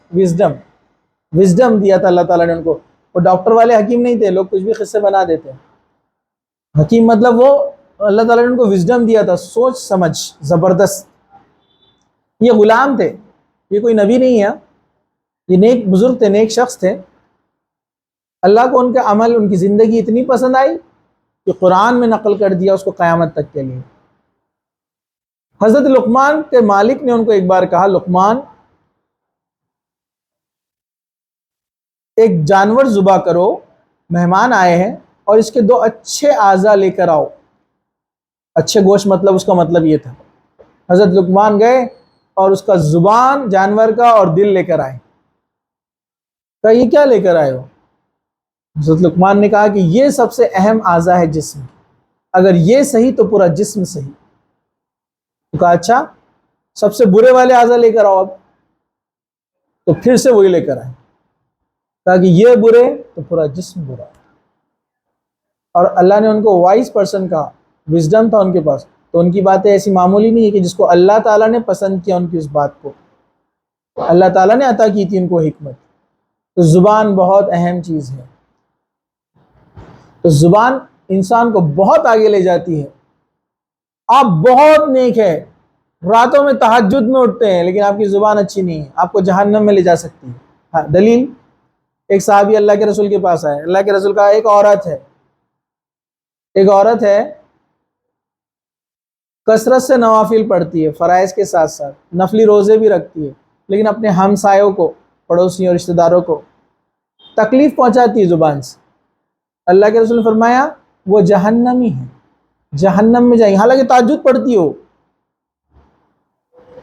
وزڈم دیا تھا اللہ تعالیٰ نے ان کو۔ وہ ڈاکٹر والے حکیم نہیں تھے، لوگ کچھ بھی قصے بنا دیتے ہیں۔ حکیم مطلب وہ اللہ تعالیٰ نے ان کو وزڈم دیا تھا، سوچ سمجھ زبردست۔ یہ غلام تھے، یہ کوئی نبی نہیں ہے، یہ نیک بزرگ تھے، نیک شخص تھے۔ اللہ کو ان کا عمل، ان کی زندگی اتنی پسند آئی کہ قرآن میں نقل کر دیا اس کو قیامت تک کے لیے۔ حضرت لقمان کے مالک نے ان کو ایک بار کہا لقمان ایک جانور ذبح کرو، مہمان آئے ہیں، اور اس کے 2 اچھے اعضاء لے کر آؤ۔ اچھے گوشت مطلب اس کا مطلب یہ تھا۔ حضرت لقمان گئے اور اس کا زبان جانور کا اور دل لے کر آئے۔ کہا یہ کیا لے کر آئے ہو؟ حضرت لقمان نے کہا کہ یہ سب سے اہم اعضاء ہے جسم، اگر یہ صحیح تو پورا جسم صحیح۔ تو کہا اچھا سب سے برے والے اعضاء لے کر آؤ اب۔ تو پھر سے وہی لے کر آئے، کہا کہ یہ برے تو پورا جسم برا۔ اور اللہ نے ان کو وائس پرسن کہا، وزڈم تھا ان کے پاس، تو ان کی باتیں ایسی معمولی نہیں ہے کہ جس کو اللہ تعالیٰ نے پسند کیا ان کی اس بات کو، اللہ تعالیٰ نے عطا کی تھی ان کو حکمت۔ تو زبان بہت اہم چیز ہے۔ تو زبان انسان کو بہت آگے لے جاتی ہے۔ آپ بہت نیک ہے، راتوں میں تہجد میں اٹھتے ہیں، لیکن آپ کی زبان اچھی نہیں ہے، آپ کو جہنم میں لے جا سکتی ہے۔ ہاں دلیل، ایک صحابی اللہ کے رسول کے پاس آئے، اللہ کے رسول کہا ایک عورت ہے کثرت سے نوافل پڑھتی ہے، فرائض کے ساتھ ساتھ نفلی روزے بھی رکھتی ہے، لیکن اپنے ہمسایوں کو، پڑوسیوں، رشتہ داروں کو تکلیف پہنچاتی ہے زبان سے۔ اللہ کے رسول نے فرمایا وہ جہنمی ہے، جہنم میں جائیں گی، حالانکہ تہجد پڑھتی ہو۔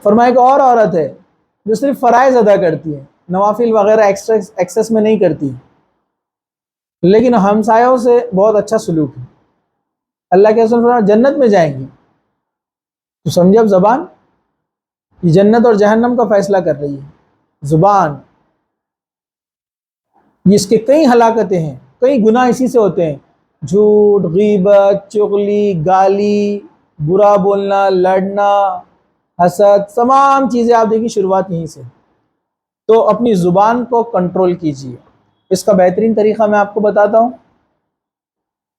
فرمایا کہ اور عورت ہے جو صرف فرائض ادا کرتی ہے، نوافل وغیرہ ایکسس میں نہیں کرتی، لیکن ہمسایوں سے بہت اچھا سلوک ہے، اللہ کے رسول فرمایا جنت میں جائیں گی۔ تو سمجھے اب زبان یہ جنت اور جہنم کا فیصلہ کر رہی ہے۔ زبان، اس کے کئی ہلاکتیں ہیں، کئی گناہ اسی سے ہوتے ہیں، جھوٹ، غیبت، چغلی، گالی، برا بولنا، لڑنا، حسد، تمام چیزیں آپ دیکھیں شروعات یہیں سے۔ تو اپنی زبان کو کنٹرول کیجیے۔ اس کا بہترین طریقہ میں آپ کو بتاتا ہوں،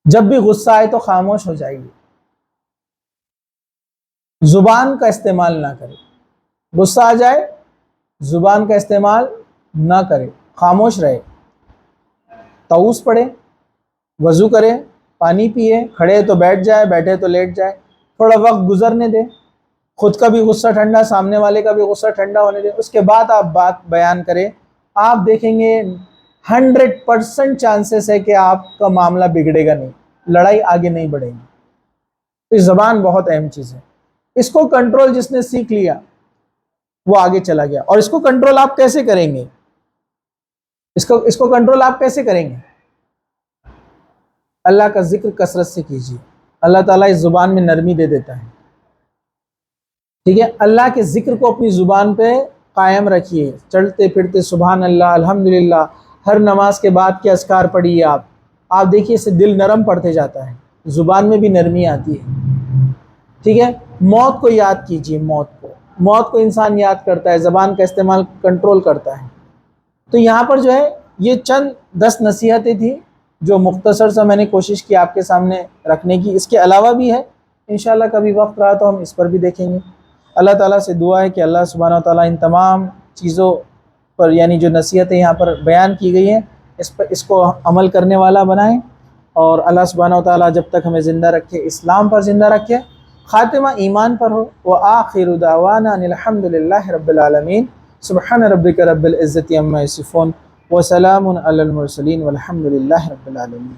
جب بھی غصہ آئے تو خاموش ہو جائیے، زبان کا استعمال نہ کرے۔ غصہ آ جائے زبان کا استعمال نہ کرے، خاموش رہے، طاؤس پڑھے، وضو کرے، پانی پیے، کھڑے تو بیٹھ جائے، بیٹھے تو لیٹ جائے، تھوڑا وقت گزرنے دے، خود کا بھی غصہ ٹھنڈا، سامنے والے کا بھی غصہ ٹھنڈا ہونے دے، اس کے بعد آپ بات بیان کریں۔ آپ دیکھیں گے 100% چانسز ہے کہ آپ کا معاملہ بگڑے گا نہیں، لڑائی آگے نہیں بڑھے گی۔ تو زبان بہت اہم چیز ہے، اس کو کنٹرول جس نے سیکھ لیا وہ آگے چلا گیا۔ اور اس کو کنٹرول آپ کیسے کریں گے؟ اس کو کنٹرول آپ کیسے کریں گے؟ اللہ کا ذکر کثرت سے کیجیے، اللہ تعالیٰ اس زبان میں نرمی دے دیتا ہے، ٹھیک ہے؟ اللہ کے ذکر کو اپنی زبان پہ قائم رکھیے، چلتے پھرتے سبحان اللہ، الحمدللہ، ہر نماز کے بعد کے اذکار پڑھیے۔ آپ دیکھیے اس سے دل نرم پڑتے جاتا ہے، زبان میں بھی نرمی آتی ہے، ٹھیک ہے؟ موت کو یاد کیجیے، موت کو انسان یاد کرتا ہے، زبان کا استعمال کنٹرول کرتا ہے۔ تو یہاں پر جو ہے یہ چند 10 نصیحتیں تھیں جو مختصر سا میں نے کوشش کی آپ کے سامنے رکھنے کی۔ اس کے علاوہ بھی ہے، انشاءاللہ کبھی وقت رہا تو ہم اس پر بھی دیکھیں گے۔ اللہ تعالیٰ سے دعا ہے کہ اللہ سبحانہ وتعالیٰ ان تمام چیزوں پر، یعنی جو نصیحتیں یہاں پر بیان کی گئی ہیں، اس کو عمل کرنے والا بنائیں، اور اللہ سبحانہ وتعالیٰ جب تک ہمیں زندہ رکھے اسلام پر زندہ رکھے، خاتمہ ایمان پر ہو۔ وآخر دعوانا ان الحمد للہ رب العالمین، سبحان ربک رب العزت عما یصفون وسلام علی المرسلین والحمد للہ رب العالمین۔